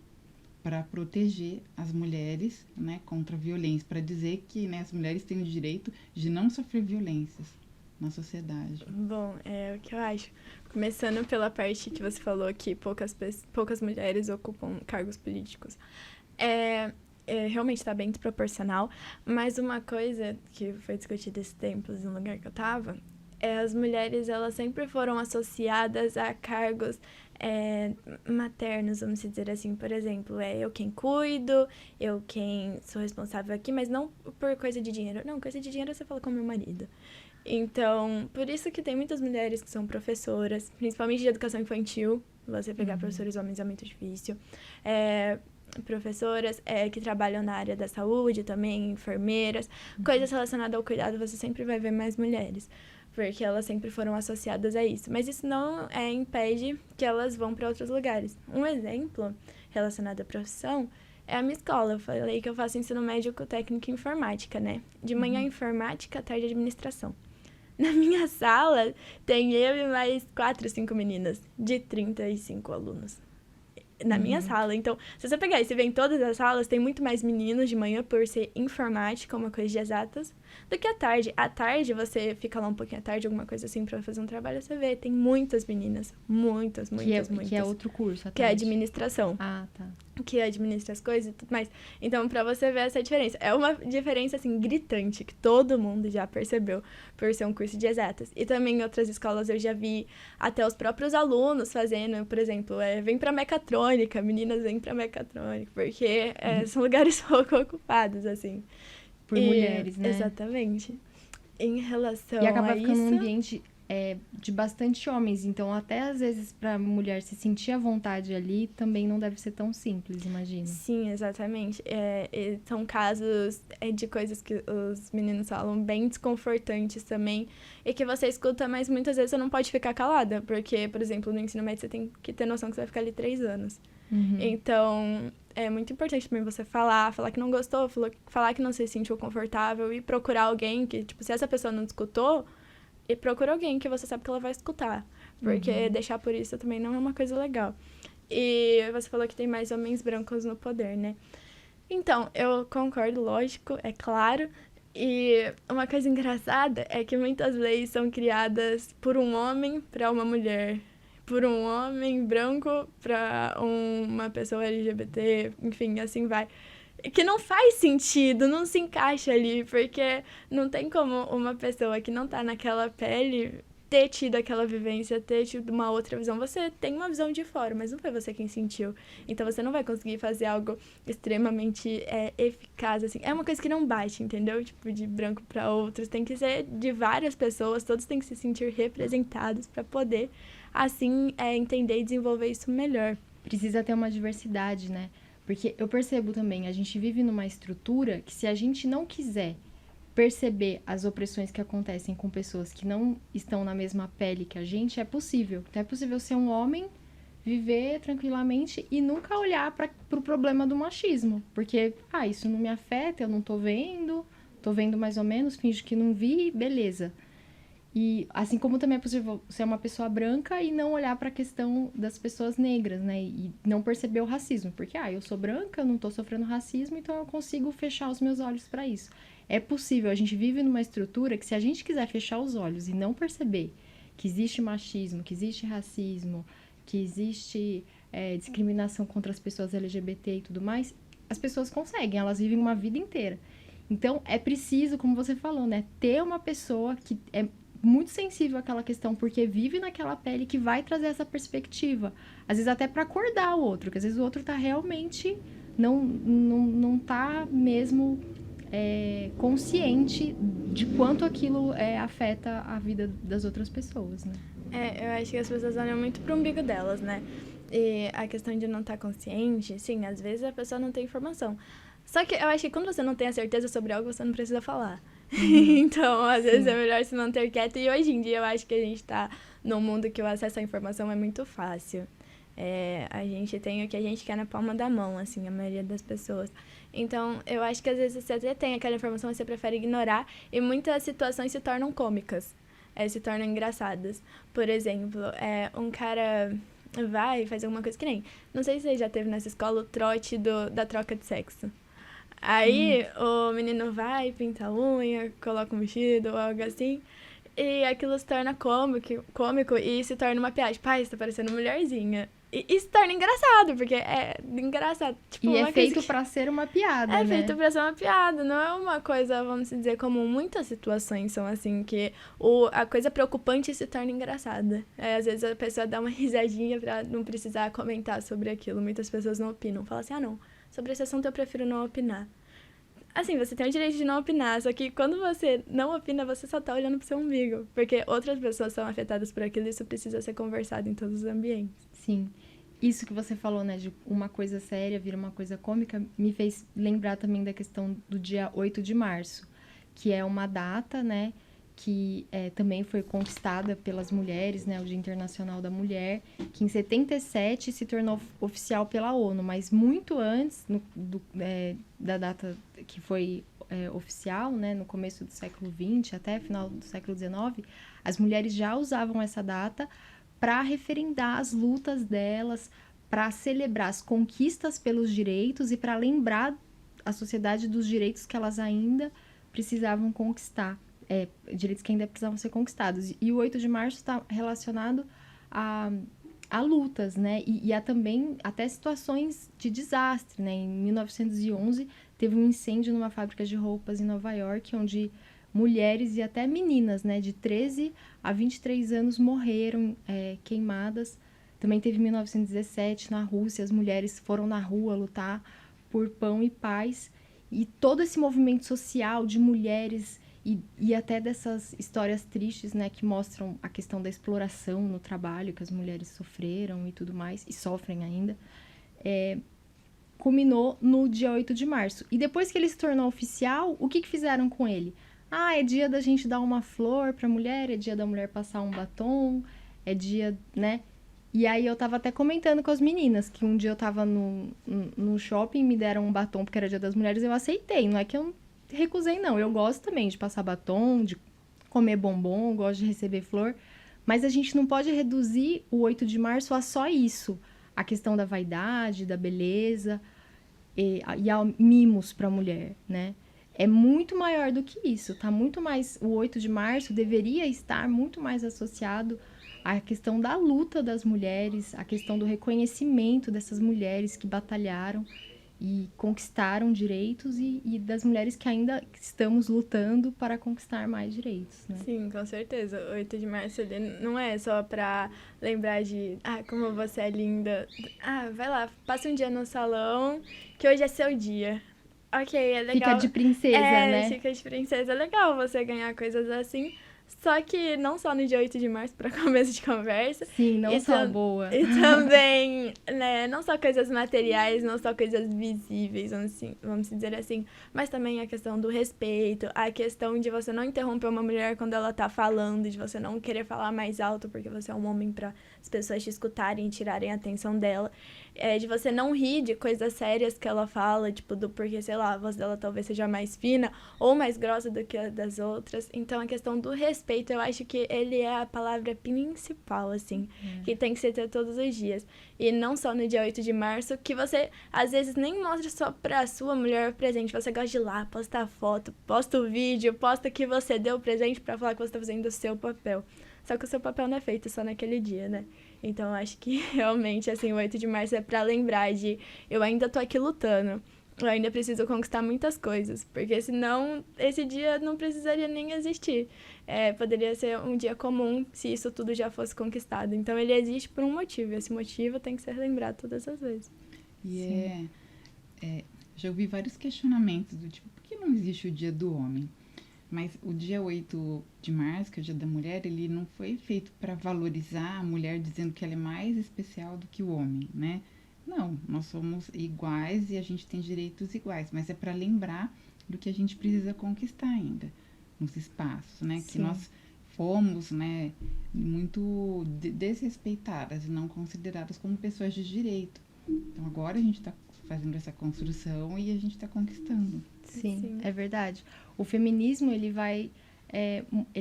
para proteger as mulheres, né, contra a violência, para dizer que, né, as mulheres têm o direito de não sofrer violências na sociedade. Bom, é o que eu acho. Começando pela parte que você falou que poucas mulheres ocupam cargos políticos. Realmente está bem desproporcional, mas uma coisa que foi discutida esses tempos no lugar que eu estava, as mulheres, elas sempre foram associadas a cargos maternos, vamos dizer assim. Por exemplo, eu quem cuido, eu quem sou responsável aqui, mas não por coisa de dinheiro. Não, coisa de dinheiro você fala com meu marido. Então, por isso que tem muitas mulheres que são professoras, principalmente de educação infantil. Você pegar professores homens é muito difícil. Professoras que trabalham na área da saúde também, enfermeiras. Coisas relacionadas ao cuidado, você sempre vai ver mais mulheres, porque elas sempre foram associadas a isso. Mas isso não impede que elas vão para outros lugares. Um exemplo relacionado à profissão é a minha escola. Eu falei que eu faço ensino médico técnico em informática, né? De manhã informática, à tarde administração. Na minha sala tem eu e mais 4, 5 meninas, de 35 alunos. Na minha sala. Então, se você pegar e se ver em todas as salas, tem muito mais meninos de manhã por ser informática, uma coisa de exatas, do que à tarde. À tarde, você fica lá um pouquinho à tarde, alguma coisa assim, pra fazer um trabalho, você vê, tem muitas meninas. Muitas. Que é outro curso, Que é administração. Ah, tá. Que administra as coisas e tudo mais. Então, pra você ver essa diferença. É uma diferença, assim, gritante, que todo mundo já percebeu por ser um curso de exatas. E também em outras escolas eu já vi até os próprios alunos fazendo, por exemplo, vem pra mecatrônica, meninas vêm pra mecatrônica, porque são lugares pouco ocupados, assim. Por mulheres, né? Exatamente. Em relação E acaba a ficando isso... um ambiente de bastante homens, então até às vezes pra mulher se sentir à vontade ali, também não deve ser tão simples, imagino. Sim, exatamente. São casos de coisas que os meninos falam bem desconfortantes também, e que você escuta, mas muitas vezes você não pode ficar calada, porque, por exemplo, no ensino médio você tem que ter noção que você vai ficar ali 3 anos. Uhum. Então, é muito importante também você falar que não gostou, falar que não se sentiu confortável e procurar alguém que, tipo, se essa pessoa não te escutou, e procura alguém que você sabe que ela vai escutar. Porque deixar por isso também não é uma coisa legal. E você falou que tem mais homens brancos no poder, né? Então, eu concordo, lógico, é claro. E uma coisa engraçada é que muitas leis são criadas por um homem para uma mulher. Por um homem branco para uma pessoa LGBT, enfim, assim vai. Que não faz sentido, não se encaixa ali, porque não tem como uma pessoa que não tá naquela pele ter tido aquela vivência, ter tido uma outra visão. Você tem uma visão de fora, mas não foi você quem sentiu. Então você não vai conseguir fazer algo extremamente eficaz, assim. É uma coisa que não bate, entendeu? Tipo, de branco para outros. Tem que ser de várias pessoas, todos têm que se sentir representados para poder, assim, entender e desenvolver isso melhor. Precisa ter uma diversidade, né? Porque eu percebo também, a gente vive numa estrutura que se a gente não quiser perceber as opressões que acontecem com pessoas que não estão na mesma pele que a gente, é possível. Então é possível ser um homem, viver tranquilamente e nunca olhar para o problema do machismo. Porque, isso não me afeta, eu não tô vendo mais ou menos, finjo que não vi, beleza. E assim como também é possível ser uma pessoa branca e não olhar para a questão das pessoas negras, né? E não perceber o racismo. Porque, eu sou branca, eu não tô sofrendo racismo, então eu consigo fechar os meus olhos para isso. É possível, a gente vive numa estrutura que se a gente quiser fechar os olhos e não perceber que existe machismo, que existe racismo, que existe discriminação contra as pessoas LGBT e tudo mais, as pessoas conseguem, elas vivem uma vida inteira. Então, é preciso, como você falou, né? Ter uma pessoa que é muito sensível àquela questão, porque vive naquela pele, que vai trazer essa perspectiva. Às vezes até para acordar o outro, porque às vezes o outro tá realmente, não tá mesmo consciente de quanto aquilo afeta a vida das outras pessoas, né? Eu acho que as pessoas olham muito pro umbigo delas, né? E a questão de não estar consciente, sim, às vezes a pessoa não tem informação. Só que eu acho que quando você não tem a certeza sobre algo, você não precisa falar. Então, às vezes é melhor se manter quieto. E hoje em dia eu acho que a gente tá num mundo que o acesso à informação é muito fácil. A gente tem o que a gente quer na palma da mão, assim, a maioria das pessoas. Então, eu acho que às vezes você até tem aquela informação, mas você prefere ignorar. E muitas situações se tornam cômicas, se tornam engraçadas. Por exemplo, um cara vai fazer alguma coisa que nem... Não sei se você já teve nessa escola o trote da troca de sexo. Aí o menino vai, pinta a unha, coloca um vestido ou algo assim, e aquilo se torna cômico e se torna uma piada. Pai, você tá parecendo mulherzinha. E se torna engraçado, porque é engraçado. Tipo, e uma é feito coisa pra ser uma piada, né? É feito pra ser uma piada, não é uma coisa, vamos dizer, comum. Muitas situações são assim, que a coisa preocupante se torna engraçada. Às vezes a pessoa dá uma risadinha pra não precisar comentar sobre aquilo. Muitas pessoas não opinam. Falam assim, não, sobre esse assunto eu prefiro não opinar. Assim, você tem o direito de não opinar, só que quando você não opina, você só tá olhando pro seu umbigo. Porque outras pessoas são afetadas por aquilo e isso precisa ser conversado em todos os ambientes. Sim. Isso que você falou, né, de uma coisa séria vira uma coisa cômica, me fez lembrar também da questão do dia 8 de março, que é uma data, né, que também foi conquistada pelas mulheres, né, o Dia Internacional da Mulher, que em 77 se tornou oficial pela ONU, mas muito antes da data que foi oficial, né, no começo do século XX até final do século XIX, as mulheres já usavam essa data para referendar as lutas delas, para celebrar as conquistas pelos direitos e para lembrar a sociedade dos direitos que elas ainda precisavam conquistar, direitos que ainda precisavam ser conquistados. E o 8 de março está relacionado a lutas, né? E a também até situações de desastre, né? Em 1911, teve um incêndio numa fábrica de roupas em Nova York, onde mulheres e até meninas, né, de 13 a 23 anos morreram queimadas. Também teve 1917, na Rússia, as mulheres foram na rua lutar por pão e paz. E todo esse movimento social de mulheres e até dessas histórias tristes, né, que mostram a questão da exploração no trabalho que as mulheres sofreram e tudo mais, e sofrem ainda, culminou no dia 8 de março. E depois que ele se tornou oficial, o que fizeram com ele? É dia da gente dar uma flor pra mulher, é dia da mulher passar um batom, é dia, né? E aí eu tava até comentando com as meninas que um dia eu tava no shopping, me deram um batom porque era dia das mulheres, eu aceitei. Não é que eu recusei, não. Eu gosto também de passar batom, de comer bombom, gosto de receber flor. Mas a gente não pode reduzir o 8 de março a só isso. A questão da vaidade, da beleza e a mimos pra mulher, né? É muito maior do que isso, tá? Muito mais, o 8 de março deveria estar muito mais associado à questão da luta das mulheres, à questão do reconhecimento dessas mulheres que batalharam e conquistaram direitos e das mulheres que ainda estamos lutando para conquistar mais direitos, né? Sim, com certeza. O 8 de março ele não é só pra lembrar de, como você é linda. Vai lá, passa um dia no salão, que hoje é seu dia. Ok, é legal. Fica de princesa, né? Fica de princesa. É legal você ganhar coisas assim. Só que não só no dia 8 de março, para começo de conversa. Sim, não só boa. E também, né, não só coisas materiais, não só coisas visíveis, vamos dizer assim, mas também a questão do respeito, a questão de você não interromper uma mulher quando ela tá falando, de você não querer falar mais alto porque você é um homem para as pessoas te escutarem e tirarem a atenção dela, de você não rir de coisas sérias que ela fala, tipo, porque, sei lá, a voz dela talvez seja mais fina ou mais grossa do que a das outras. Então, a questão do respeito, eu acho que ele é a palavra principal, assim, que tem que ser ter todos os dias. E não só no dia 8 de março, que você, às vezes, nem mostra só pra sua mulher presente. Você gosta de ir lá, postar foto, posta o vídeo, posta que você deu presente pra falar que você tá fazendo o seu papel. Só que o seu papel não é feito só naquele dia, né? Então, eu acho que, realmente, assim, o 8 de março é pra lembrar de eu ainda tô aqui lutando. Eu ainda preciso conquistar muitas coisas, porque senão esse dia não precisaria nem existir. Poderia ser um dia comum se isso tudo já fosse conquistado. Então, ele existe por um motivo, e esse motivo tem que ser lembrado todas as vezes. E já ouvi vários questionamentos do tipo, por que não existe o dia do homem? Mas o dia 8 de março, que é o dia da mulher, ele não foi feito para valorizar a mulher dizendo que ela é mais especial do que o homem, né? Não, nós somos iguais e a gente tem direitos iguais, mas é para lembrar do que a gente precisa conquistar ainda nos espaços, né? Sim. Que nós fomos, né, muito desrespeitadas e não consideradas como pessoas de direito. Então agora a gente está fazendo essa construção e a gente está conquistando. Sim, é verdade. O feminismo, ele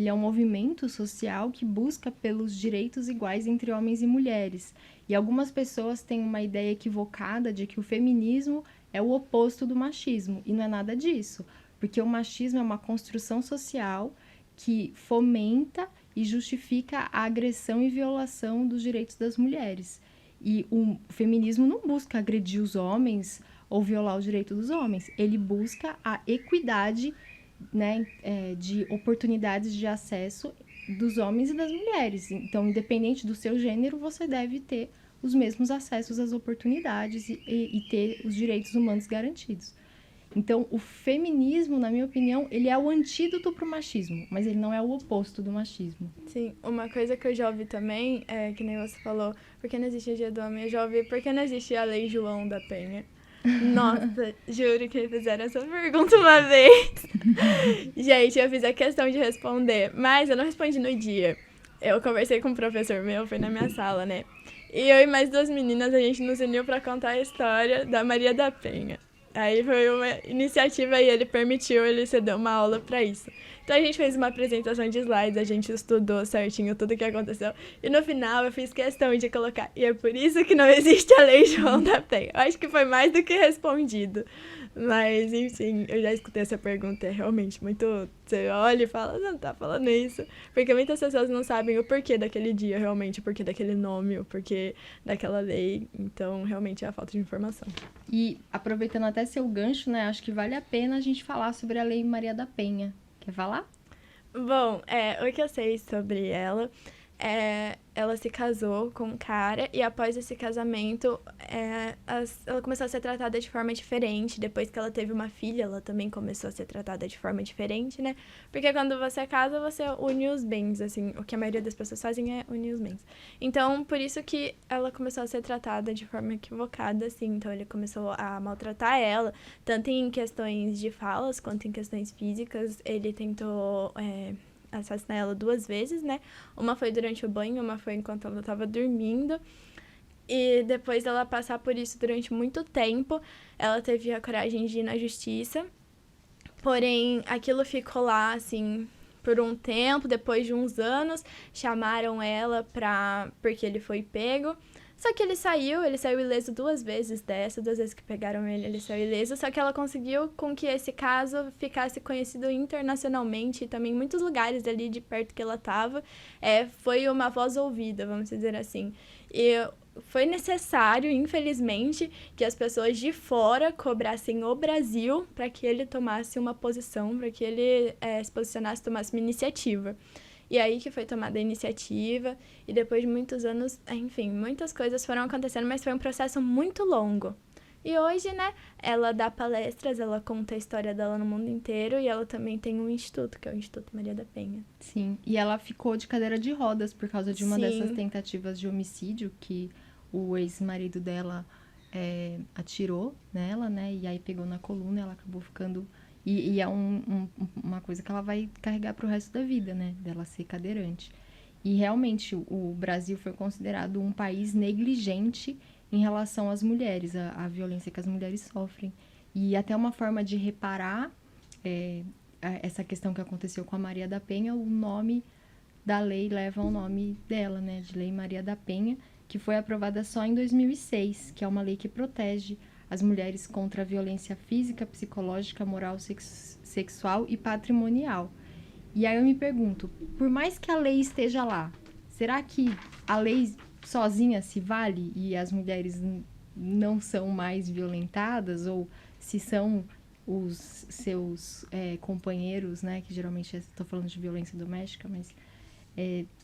é um movimento social que busca pelos direitos iguais entre homens e mulheres. E algumas pessoas têm uma ideia equivocada de que o feminismo é o oposto do machismo. E não é nada disso. Porque o machismo é uma construção social que fomenta e justifica a agressão e violação dos direitos das mulheres. E o feminismo não busca agredir os homens ou violar os direitos dos homens. Ele busca a equidade, né, de oportunidades de acesso dos homens e das mulheres. Então, independente do seu gênero, você deve ter os mesmos acessos às oportunidades e ter os direitos humanos garantidos. Então, o feminismo, na minha opinião, ele é o antídoto para o machismo, mas ele não é o oposto do machismo. Sim, uma coisa que eu já ouvi também, que nem você falou, por que não existe o Dia do Homem? Eu já ouvi, por que não existe a Lei João da Penha? Nossa, juro que fizeram essa pergunta uma vez. Gente, eu fiz a questão de responder, mas eu não respondi no dia. Eu conversei com um professor meu, foi na minha sala, né? E eu e mais 2 meninas, a gente nos uniu pra contar a história da Maria da Penha. Aí foi uma iniciativa e ele cedeu uma aula pra isso. Então a gente fez uma apresentação de slides, a gente estudou certinho tudo o que aconteceu. E no final eu fiz questão de colocar. E é por isso que não existe a Lei João da Penha. Eu acho que foi mais do que respondido. Mas, enfim, eu já escutei essa pergunta, é realmente muito... Você olha e fala, não tá falando isso. Porque muitas pessoas não sabem o porquê daquele dia, realmente, o porquê daquele nome, o porquê daquela lei. Então, realmente, é a falta de informação. E aproveitando até seu gancho, né, acho que vale a pena a gente falar sobre a Lei Maria da Penha. Quer falar? Bom, o que eu sei sobre ela ela se casou com um cara e após esse casamento ela começou a ser tratada de forma diferente. Depois que ela teve uma filha, ela também começou a ser tratada de forma diferente, né? Porque quando você casa, você une os bens, assim, o que a maioria das pessoas fazem é unir os bens. Então, por isso que ela começou a ser tratada de forma equivocada, assim. Então, ele começou a maltratar ela, tanto em questões de falas quanto em questões físicas. Ele tentou assassinar ela 2 vezes, né? Uma foi durante o banho, uma foi enquanto ela estava dormindo. E depois dela passar por isso durante muito tempo, ela teve a coragem de ir na justiça. Porém, aquilo ficou lá, assim, por um tempo. Depois de uns anos, chamaram ela porque ele foi pego. Só que ele saiu ileso 2 vezes dessa, 2 vezes que pegaram ele saiu ileso, só que ela conseguiu com que esse caso ficasse conhecido internacionalmente e também em muitos lugares ali de perto que ela estava, foi uma voz ouvida, vamos dizer assim. E foi necessário, infelizmente, que as pessoas de fora cobrassem o Brasil para que ele tomasse uma posição, para que ele se posicionasse, tomasse uma iniciativa. E aí que foi tomada a iniciativa, e depois de muitos anos, enfim, muitas coisas foram acontecendo, mas foi um processo muito longo. E hoje, né, ela dá palestras, ela conta a história dela no mundo inteiro, e ela também tem um instituto, que é o Instituto Maria da Penha. Sim, e ela ficou de cadeira de rodas por causa de uma Sim. dessas tentativas de homicídio que o ex-marido dela atirou nela, né, e aí pegou na coluna, ela acabou ficando... E é uma coisa que ela vai carregar pro resto da vida, né? Dela ser cadeirante. E realmente o Brasil foi considerado um país negligente em relação às mulheres, a violência que as mulheres sofrem. E até uma forma de reparar essa questão que aconteceu com a Maria da Penha, o nome da lei leva o nome dela, né? De Lei Maria da Penha, que foi aprovada só em 2006, que é uma lei que protege as mulheres contra a violência física, psicológica, moral, sexual e patrimonial. E aí eu me pergunto, por mais que a lei esteja lá, será que a lei sozinha se vale e as mulheres não são mais violentadas? Ou se são os seus companheiros, né, que geralmente estou falando de violência doméstica, mas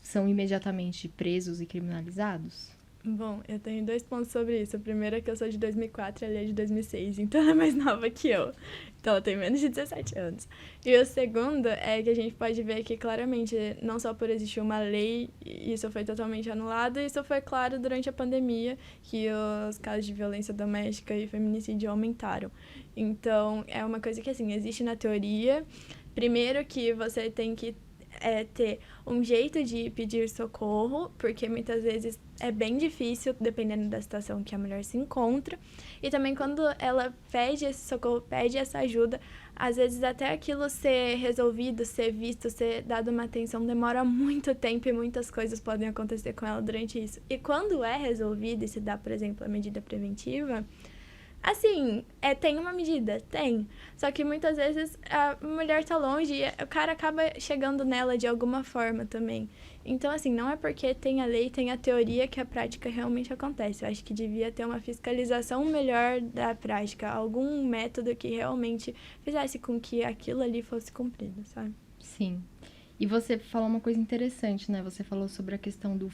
são imediatamente presos e criminalizados? Bom, eu tenho 2 pontos sobre isso. O primeiro é que eu sou de 2004 e ela é de 2006, então ela é mais nova que eu. Então ela tem menos de 17 anos. E o segundo é que a gente pode ver que claramente, não só por existir uma lei, isso foi totalmente anulado, isso foi claro durante a pandemia, que os casos de violência doméstica e feminicídio aumentaram. Então, é uma coisa que, assim, existe na teoria. Primeiro que você tem que ter um jeito de pedir socorro, porque muitas vezes é bem difícil, dependendo da situação que a mulher se encontra. E também quando ela pede esse socorro, pede essa ajuda, às vezes até aquilo ser resolvido, ser visto, ser dado uma atenção, demora muito tempo e muitas coisas podem acontecer com ela durante isso. E quando é resolvido e se dá, por exemplo, a medida preventiva, assim, tem uma medida? Tem. Só que muitas vezes a mulher tá longe e o cara acaba chegando nela de alguma forma também. Então, assim, não é porque tem a lei, tem a teoria que a prática realmente acontece. Eu acho que devia ter uma fiscalização melhor da prática, algum método que realmente fizesse com que aquilo ali fosse cumprido, sabe? Sim. E você falou uma coisa interessante, né? Você falou sobre a questão do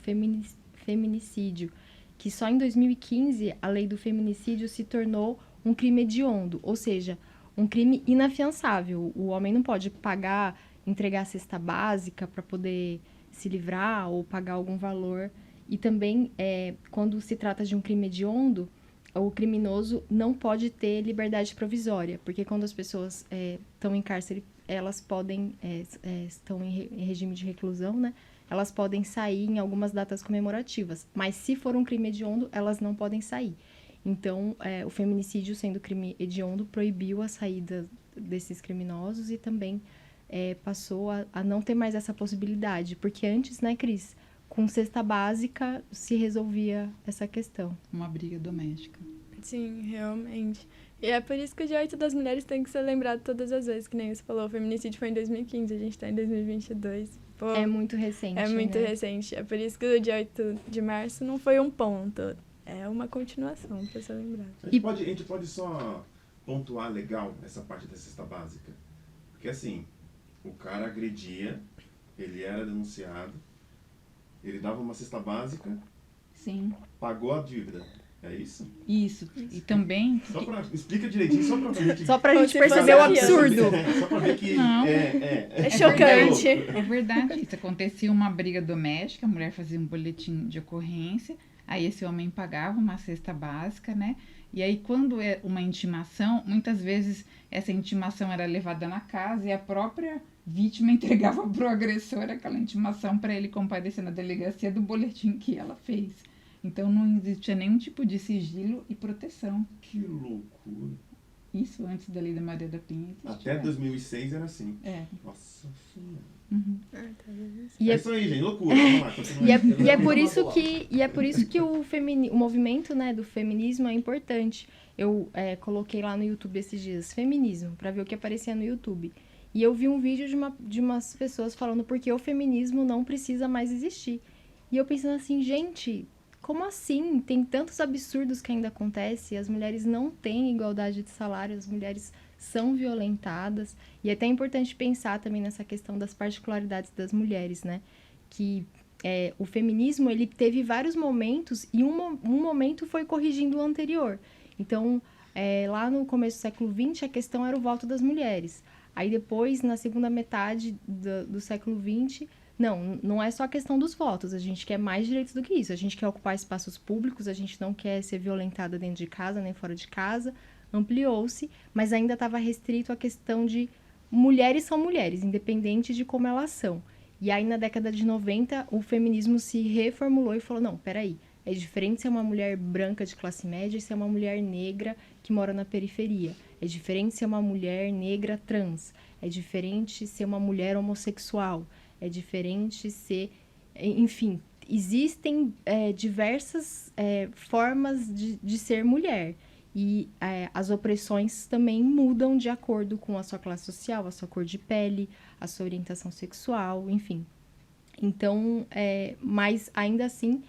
feminicídio, que só em 2015 a lei do feminicídio se tornou um crime hediondo, ou seja, um crime inafiançável. O homem não pode pagar, entregar a cesta básica para poder se livrar ou pagar algum valor. E também, quando se trata de um crime hediondo, o criminoso não pode ter liberdade provisória, porque quando as pessoas estão em cárcere, elas podem, estão em regime de reclusão, né? Elas podem sair em algumas datas comemorativas, mas se for um crime hediondo, elas não podem sair. Então, o feminicídio, sendo crime hediondo, proibiu a saída desses criminosos e também passou a não ter mais essa possibilidade. Porque antes, né, Cris, com cesta básica se resolvia essa questão. Uma briga doméstica. Sim, realmente. E é por isso que o direito das mulheres tem que ser lembrado todas as vezes, que nem você falou, o feminicídio foi em 2015, a gente tá em 2022. Pô, É muito recente, é muito né? recente. É por isso que o dia 8 de março não foi um ponto, é uma continuação pra ser lembrado. A gente pode só pontuar legal essa parte da cesta básica. Porque assim, o cara agredia, ele era denunciado, ele dava uma cesta básica, Sim, pagou a dívida. É isso? isso. E também... Explica direitinho, só pra gente... Só pra Como gente se perceber o fosse absurdo. Só pra ver que Não. É chocante. É verdade, isso acontecia uma briga doméstica, a mulher fazia um boletim de ocorrência, aí esse homem pagava uma cesta básica, né? E aí quando é uma intimação, muitas vezes essa intimação era levada na casa e a própria vítima entregava pro agressor aquela intimação para ele comparecer na delegacia do boletim que ela fez. Então não existia nenhum tipo de sigilo e proteção. Que loucura. Isso antes da lei da Maria da Penha existia. Até 2006 era assim. É. Nossa senhora. Uhum. E É é isso aí, gente. Loucura. Vamos lá, continua. E é por isso que o movimento, né, do feminismo é importante. Eu coloquei lá no YouTube esses dias, feminismo, pra ver o que aparecia no YouTube. E eu vi um vídeo de umas pessoas falando porque o feminismo não precisa mais existir. E eu pensando assim, gente, como assim? Tem tantos absurdos que ainda acontecem, as mulheres não têm igualdade de salário, as mulheres são violentadas. E é até importante pensar também nessa questão das particularidades das mulheres, né? Que o feminismo, ele teve vários momentos e um momento foi corrigindo o anterior. Então, lá no começo do século XX, a questão era o voto das mulheres. Aí depois, na segunda metade do século XX, não é só a questão dos votos, a gente quer mais direitos do que isso. A gente quer ocupar espaços públicos, a gente não quer ser violentada dentro de casa, nem fora de casa. Ampliou-se, mas ainda estava restrito à questão de mulheres são mulheres, independente de como elas são. E aí, na década de 90, o feminismo se reformulou e falou, não, peraí, é diferente ser uma mulher branca de classe média e ser uma mulher negra que mora na periferia. É diferente ser uma mulher negra trans. É diferente ser uma mulher homossexual. É diferente ser... Enfim, existem diversas formas de ser mulher. E as opressões também mudam de acordo com a sua classe social, a sua cor de pele, a sua orientação sexual, enfim. Então, mas ainda assim,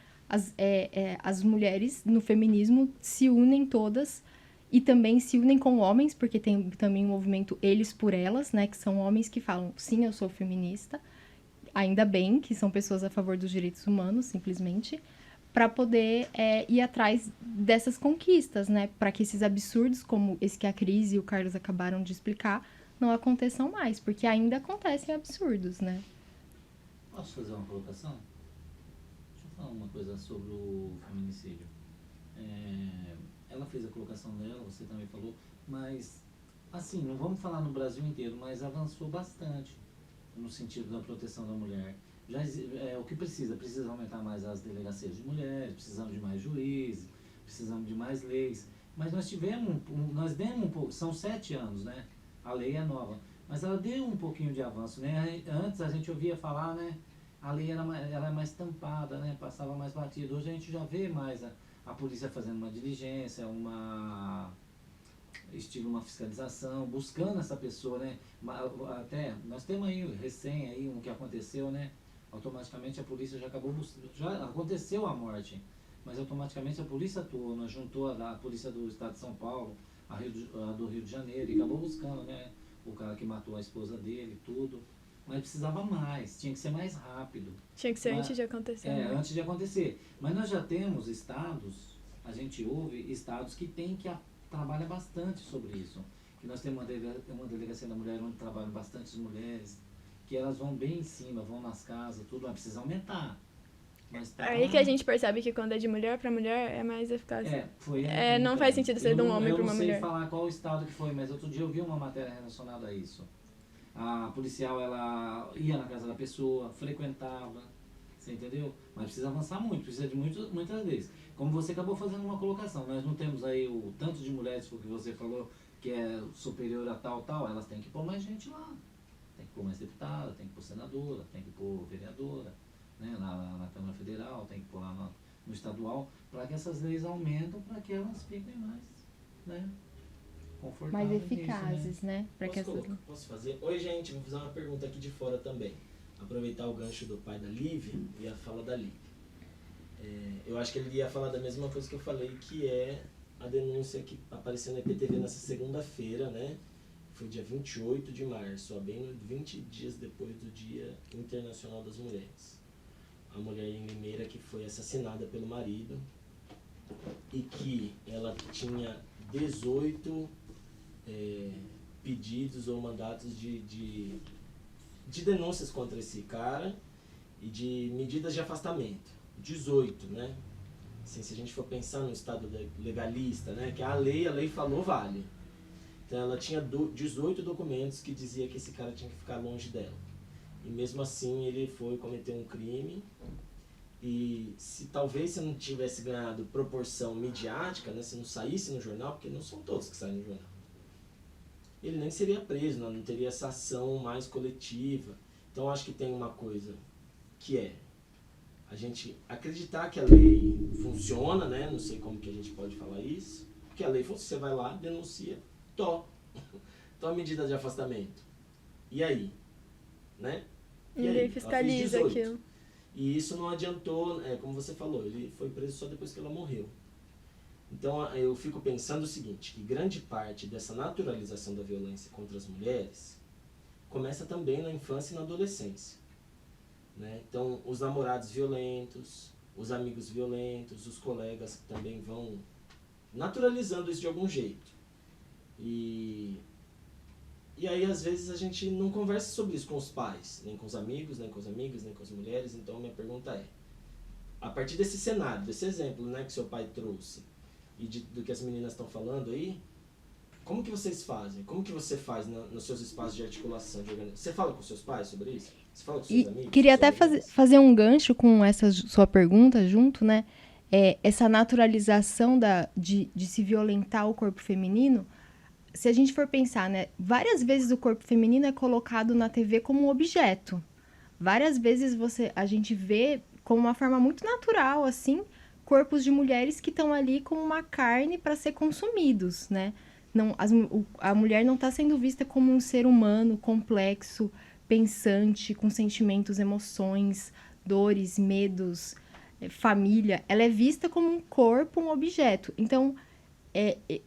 as mulheres no feminismo se unem todas e também se unem com homens, porque tem também o movimento Eles por Elas, né, que são homens que falam, sim, eu sou feminista, ainda bem que são pessoas a favor dos direitos humanos, simplesmente, para poder ir atrás dessas conquistas, né, para que esses absurdos, como esse que a Cris e o Carlos acabaram de explicar, não aconteçam mais, porque ainda acontecem absurdos, né? Posso fazer uma colocação? Deixa eu falar uma coisa sobre o feminicídio. Ela fez a colocação dela, você também falou, mas, assim, não vamos falar no Brasil inteiro, mas avançou bastante no sentido da proteção da mulher. O que precisa aumentar mais as delegacias de mulheres, precisamos de mais juízes, precisamos de mais leis. Mas nós demos um pouco, são 7 anos, né? A lei é nova, mas ela deu um pouquinho de avanço, né? Antes a gente ouvia falar, né? A lei era mais tampada, né? Passava mais batido. Hoje a gente já vê mais a polícia fazendo uma diligência, uma fiscalização, buscando essa pessoa, né? Até, nós temos aí, um que aconteceu, né? Automaticamente a polícia já já aconteceu a morte, mas automaticamente a polícia atuou, nós juntou a polícia do estado de São Paulo, a do Rio de Janeiro, e acabou buscando, né? O cara que matou a esposa dele, tudo. Mas precisava mais, tinha que ser mais rápido. Tinha que ser antes de acontecer. Antes de acontecer. Mas nós já temos estados, a gente ouve estados que trabalha bastante sobre isso. Que nós temos uma delegacia da mulher onde trabalham bastante mulheres, que elas vão bem em cima, vão nas casas, tudo, mas precisa aumentar. Mas Aí que a gente percebe que quando é de mulher para mulher é mais eficaz. Não faz sentido ser de um homem para uma mulher. Eu não sei falar qual estado que foi, mas outro dia eu vi uma matéria relacionada a isso. A policial, ela ia na casa da pessoa, frequentava, você entendeu? Mas precisa avançar muito, precisa de muitas vezes. Como você acabou fazendo uma colocação, nós não temos aí o tanto de mulheres, que você falou, que é superior a tal, elas têm que pôr mais gente lá. Tem que pôr mais deputada, tem que pôr senadora, tem que pôr vereadora, né? na Câmara Federal, tem que pôr lá no estadual, para que essas leis aumentam, para que elas fiquem mais, né? confortável mais nisso, eficazes, né? Pra que Posso fazer? Oi, gente, vou fazer uma pergunta aqui de fora também. Aproveitar o gancho do pai da Lívia e a fala da Lívia. Eu acho que ele ia falar da mesma coisa que eu falei, que é a denúncia que apareceu na IPTV nessa segunda-feira, né? Foi dia 28 de março, bem 20 dias depois do Dia Internacional das Mulheres. A mulher em Limeira que foi assassinada pelo marido e que ela tinha 18 pedidos ou mandatos de denúncias contra esse cara e de medidas de afastamento. 18, né? Assim, se a gente for pensar no estado legalista, né? Que a lei falou, vale. Então ela tinha 18 documentos que dizia que esse cara tinha que ficar longe dela. E mesmo assim ele foi cometer um crime. E se não tivesse ganhado proporção midiática, né? Se não saísse no jornal, porque não são todos que saem no jornal, ele nem seria preso, não teria essa ação mais coletiva. Então acho que tem uma coisa que é a gente acreditar que a lei funciona, né? Não sei como que a gente pode falar isso. Porque a lei funciona, você vai lá, denuncia, toma medida de afastamento. E aí? Né? Ninguém fiscaliza aquilo. E isso não adiantou, como você falou, ele foi preso só depois que ela morreu. Então eu fico pensando o seguinte, que grande parte dessa naturalização da violência contra as mulheres começa também na infância e na adolescência. Né? Então os namorados violentos, os amigos violentos, os colegas que também vão naturalizando isso de algum jeito. E aí às vezes a gente não conversa sobre isso com os pais, nem com os amigos, nem com as amigas, nem com as mulheres. Então minha pergunta é, a partir desse cenário, desse exemplo, né, que seu pai trouxe, e do que as meninas estão falando aí, como que vocês fazem? Como que você faz nos seus espaços de articulação, de organização? Você fala com seus pais sobre isso? Você fala com seus amigos? Queria até fazer um gancho com essa sua pergunta junto, né? Essa naturalização de se violentar o corpo feminino. Se a gente for pensar, né? Várias vezes o corpo feminino é colocado na TV como um objeto. Várias vezes a gente vê como uma forma muito natural, assim, corpos de mulheres que estão ali como uma carne para ser consumidos, né? A mulher não está sendo vista como um ser humano complexo, pensante, com sentimentos, emoções, dores, medos, família. Ela é vista como um corpo, um objeto. Então,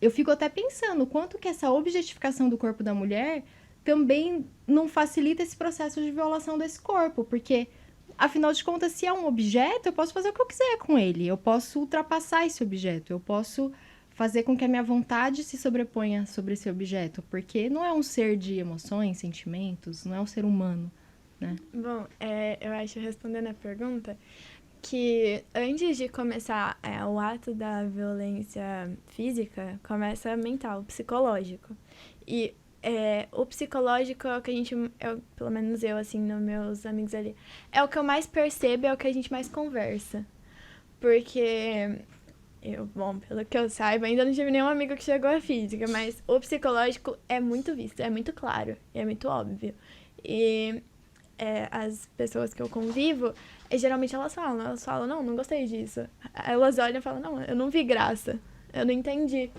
eu fico até pensando quanto que essa objetificação do corpo da mulher também não facilita esse processo de violação desse corpo, porque, afinal de contas, se é um objeto, eu posso fazer o que eu quiser com ele, eu posso ultrapassar esse objeto, eu posso fazer com que a minha vontade se sobreponha sobre esse objeto, porque não é um ser de emoções, sentimentos, não é um ser humano, né? Bom, eu acho, respondendo a pergunta, que antes de começar o ato da violência física, começa mental, psicológico. E o psicológico é o que a gente, pelo menos eu, assim, nos meus amigos ali, é o que eu mais percebo, é o que a gente mais conversa. Porque bom, pelo que eu saiba, ainda não tive nenhum amigo que chegou à física, mas o psicológico é muito visto, é muito claro, é muito óbvio. E as pessoas que eu convivo, geralmente elas falam, não gostei disso. Elas olham e falam, não, eu não vi graça, eu não entendi.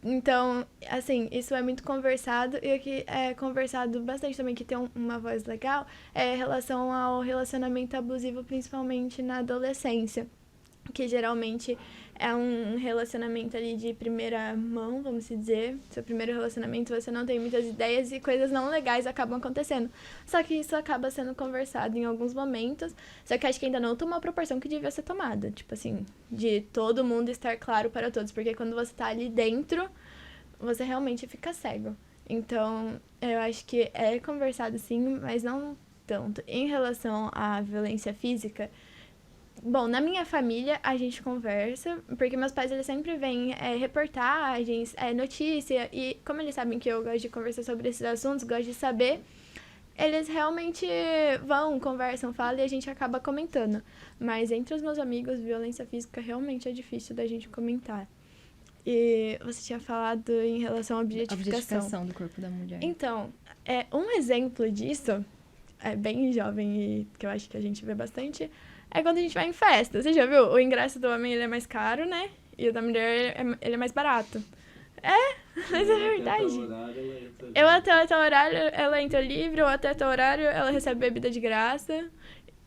Então, assim, isso é muito conversado, e o que é conversado bastante também, que tem uma voz legal, é em relação ao relacionamento abusivo, principalmente na adolescência, que geralmente é um relacionamento ali de primeira mão, vamos dizer. Seu primeiro relacionamento, você não tem muitas ideias e coisas não legais acabam acontecendo. Só que isso acaba sendo conversado em alguns momentos, só que acho que ainda não tomou a proporção que devia ser tomada. Tipo assim, de todo mundo estar claro para todos, porque quando você tá ali dentro, você realmente fica cego. Então, eu acho que é conversado sim, mas não tanto. Em relação à violência física, bom, na minha família a gente conversa, porque meus pais eles sempre veem reportagens, notícia, e como eles sabem que eu gosto de conversar sobre esses assuntos, gosto de saber, eles realmente vão, conversam, falam e a gente acaba comentando. Mas entre os meus amigos, violência física realmente é difícil da gente comentar. E você tinha falado em relação à objetificação do corpo da mulher. Então, um exemplo disso, bem jovem e que eu acho que a gente vê bastante, é quando a gente vai em festa. Você já viu? O ingresso do homem ele é mais caro, né? E o da mulher ele é mais barato. Mas é verdade. Eu até tal horário, ela entra livre, ou até tal horário, ela recebe bebida de graça.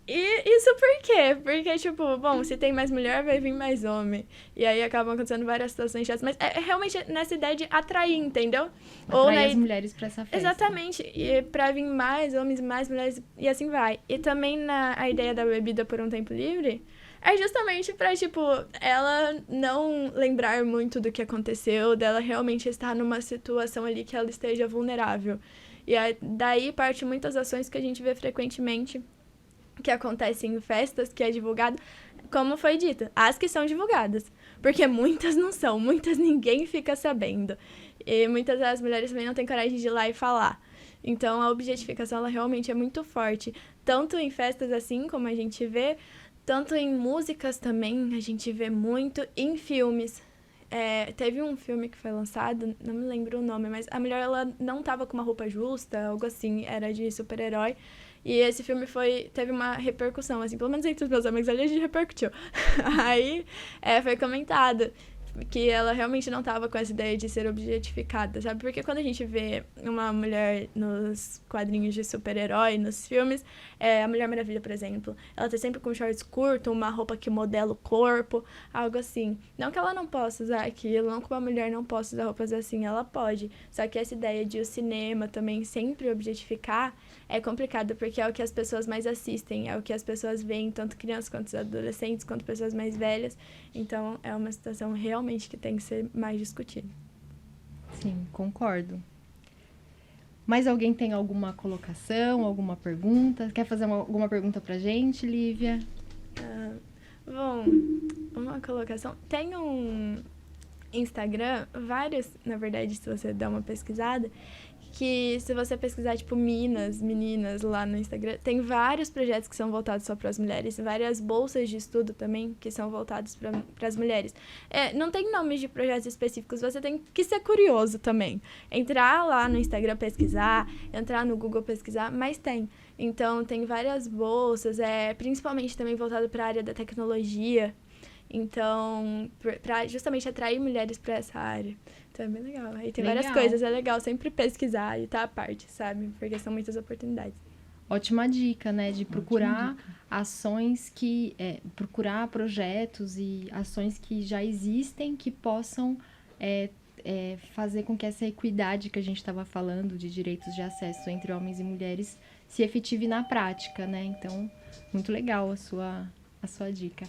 E isso por quê? Porque, tipo, bom, se tem mais mulher, vai vir mais homem. E aí acabam acontecendo várias situações chatas. Mas é realmente nessa ideia de atrair, entendeu? Atrair as mulheres pra essa festa. Exatamente. E pra vir mais homens, mais mulheres, e assim vai. E também a ideia da bebida por um tempo livre é justamente pra, tipo, ela não lembrar muito do que aconteceu, dela realmente estar numa situação ali que ela esteja vulnerável. E aí, daí parte muitas ações que a gente vê frequentemente que acontecem em festas, que é divulgado, como foi dito, as que são divulgadas. Porque muitas não são, muitas ninguém fica sabendo. E muitas das mulheres também não têm coragem de ir lá e falar. Então, a objetificação, ela realmente é muito forte. Tanto em festas assim, como a gente vê, tanto em músicas também, a gente vê muito, em filmes. Teve um filme que foi lançado, não me lembro o nome, mas a mulher, ela não tava com uma roupa justa, algo assim, era de super-herói. E esse filme teve uma repercussão, assim, pelo menos entre os meus amigos ali, a gente repercutiu. Aí, foi comentado que ela realmente não tava com essa ideia de ser objetificada, sabe? Porque quando a gente vê uma mulher nos quadrinhos de super-herói, nos filmes, a Mulher Maravilha, por exemplo, ela tá sempre com shorts curto, uma roupa que modela o corpo, algo assim. Não que ela não possa usar aquilo, não que uma mulher não possa usar roupas assim, ela pode. Só que essa ideia de o cinema também sempre objetificar é complicado, porque é o que as pessoas mais assistem, é o que as pessoas veem, tanto crianças quanto adolescentes, quanto pessoas mais velhas. Então, é uma situação realmente que tem que ser mais discutida. Sim, concordo. Mais alguém tem alguma colocação, alguma pergunta? Quer fazer alguma pergunta pra gente, Lívia? Bom, uma colocação. Tem um Instagram, vários, na verdade, se você der uma pesquisada, que se você pesquisar, tipo, meninas lá no Instagram, tem vários projetos que são voltados só para as mulheres, várias bolsas de estudo também que são voltados para as mulheres. Não tem nomes de projetos específicos, você tem que ser curioso também. Entrar lá no Instagram pesquisar, entrar no Google pesquisar, mas tem. Então, tem várias bolsas, principalmente também voltado para a área da tecnologia. Então, para justamente atrair mulheres para essa área. Então, é bem legal. Aí tem várias coisas, é legal sempre pesquisar e estar à parte, sabe? Porque são muitas oportunidades. Ótima dica, né? De procurar ações procurar projetos e ações que já existem que possam fazer com que essa equidade que a gente estava falando de direitos de acesso entre homens e mulheres se efetive na prática, né? Então, muito legal a sua dica.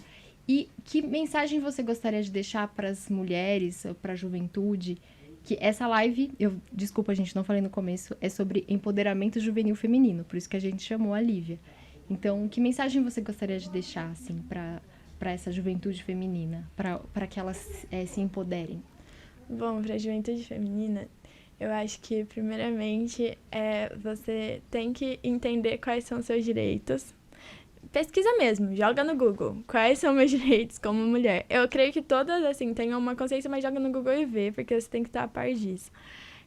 E que mensagem você gostaria de deixar para as mulheres, para a juventude? Que essa live, desculpa, a gente não falei no começo, é sobre empoderamento juvenil feminino, por isso que a gente chamou a Lívia. Então, que mensagem você gostaria de deixar, assim, para essa juventude feminina, para que elas se empoderem? Bom, para a juventude feminina, eu acho que, primeiramente, você tem que entender quais são os seus direitos. Pesquisa mesmo, joga no Google. Quais são meus direitos como mulher? Eu creio que todas, assim, tenham uma consciência, mas joga no Google e vê, porque você tem que estar a par disso.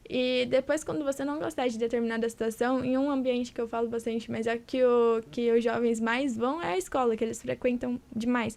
E depois, quando você não gostar de determinada situação, em um ambiente que eu falo bastante, mas é que os jovens mais vão, é a escola, que eles frequentam demais.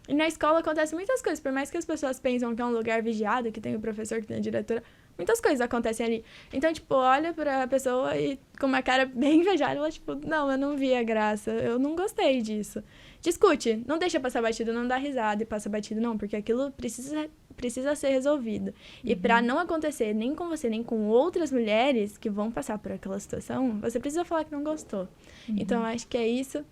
E na escola acontecem muitas coisas, por mais que as pessoas pensam que é um lugar vigiado, que tem o professor, que tem a diretora, muitas coisas acontecem ali. Então, tipo, olha pra pessoa e com uma cara bem invejada, ela, tipo, não, eu não vi a graça, eu não gostei disso. Discute, não deixa passar batido, não dá risada e passa batido, não, porque aquilo precisa ser resolvido. E pra não acontecer nem com você, nem com outras mulheres que vão passar por aquela situação, você precisa falar que não gostou. Então, eu acho que é isso.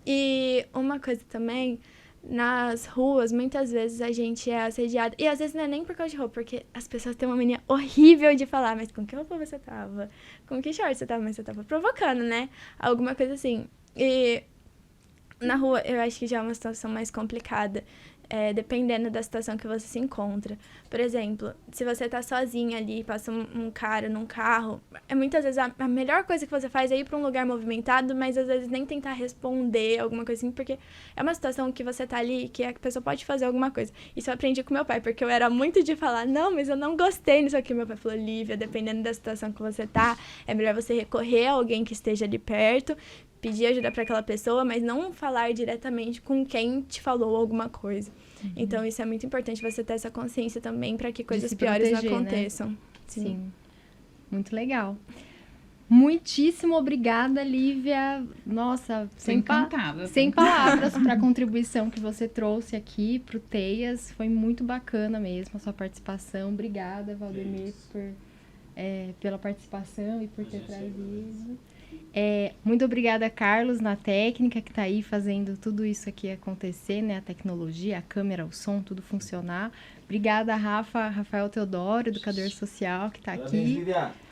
E uma coisa também, nas ruas, muitas vezes a gente é assediada. E às vezes não é nem por causa de roupa, porque as pessoas têm uma mania horrível de falar, mas com que roupa você tava? Com que short você tava? Mas você tava provocando, né? Alguma coisa assim. E na rua, eu acho que já é uma situação mais complicada. Dependendo da situação que você se encontra. Por exemplo, se você tá sozinha ali, passa um cara num carro, muitas vezes a melhor coisa que você faz é ir pra um lugar movimentado, mas às vezes nem tentar responder alguma coisa assim, porque é uma situação que você tá ali, que a pessoa pode fazer alguma coisa. Isso eu aprendi com meu pai, porque eu era muito de falar, não, mas eu não gostei nisso aqui. Meu pai falou, Lívia, dependendo da situação que você tá, é melhor você recorrer a alguém que esteja ali perto, pedir ajuda para aquela pessoa, mas não falar diretamente com quem te falou alguma coisa. Então, isso é muito importante, você ter essa consciência também para que coisas piores não aconteçam. Né? Sim. Muito legal. Muitíssimo obrigada, Lívia. Nossa, Encantada. sem palavras para a contribuição que você trouxe aqui para o Teias. Foi muito bacana mesmo a sua participação. Obrigada, Valdemir, pela participação e por ter trazido. Muito obrigada, Carlos, na técnica, que está aí fazendo tudo isso aqui acontecer, né? A tecnologia, a câmera, o som, tudo funcionar. Obrigada, Rafael Teodoro, educador social, que está aqui.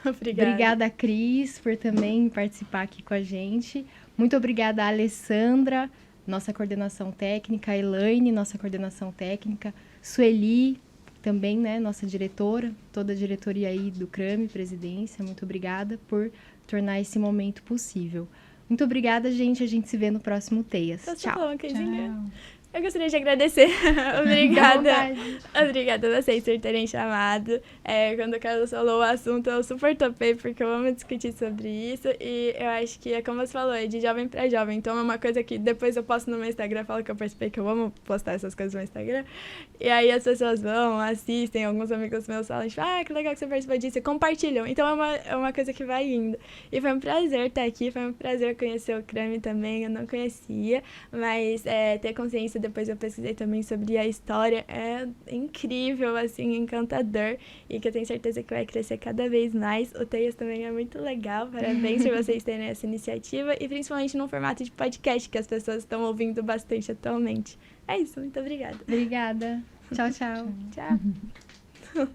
Obrigada, Cris, por também participar aqui com a gente. Muito obrigada, Alessandra, nossa coordenação técnica, a Elaine, nossa coordenação técnica, Sueli, também, né, nossa diretora, toda a diretoria aí do CRAME, presidência, muito obrigada por tornar esse momento possível. Muito obrigada, gente. A gente se vê no próximo Teias. Tchau. Eu gostaria de agradecer. Obrigada a vocês por terem chamado. Quando o Carlos falou o assunto, eu super topei, porque eu amo discutir sobre isso. E eu acho que, como você falou, é de jovem para jovem. Então é uma coisa que depois eu posto no meu Instagram, falo que eu participei, que eu amo postar essas coisas no Instagram. E aí as pessoas vão, assistem, alguns amigos meus falam, tipo, que legal que você participou disso, e compartilham. Então é uma coisa que vai indo. E foi um prazer estar aqui, foi um prazer conhecer o CRAME também, eu não conhecia, mas ter consciência, depois eu pesquisei também sobre a história, é incrível, assim, encantador, e que eu tenho certeza que vai crescer cada vez mais. O Teias também é muito legal, parabéns por vocês terem essa iniciativa, e principalmente num formato de podcast, que as pessoas estão ouvindo bastante atualmente. É isso, muito obrigada. Obrigada. Tchau, tchau. Tchau.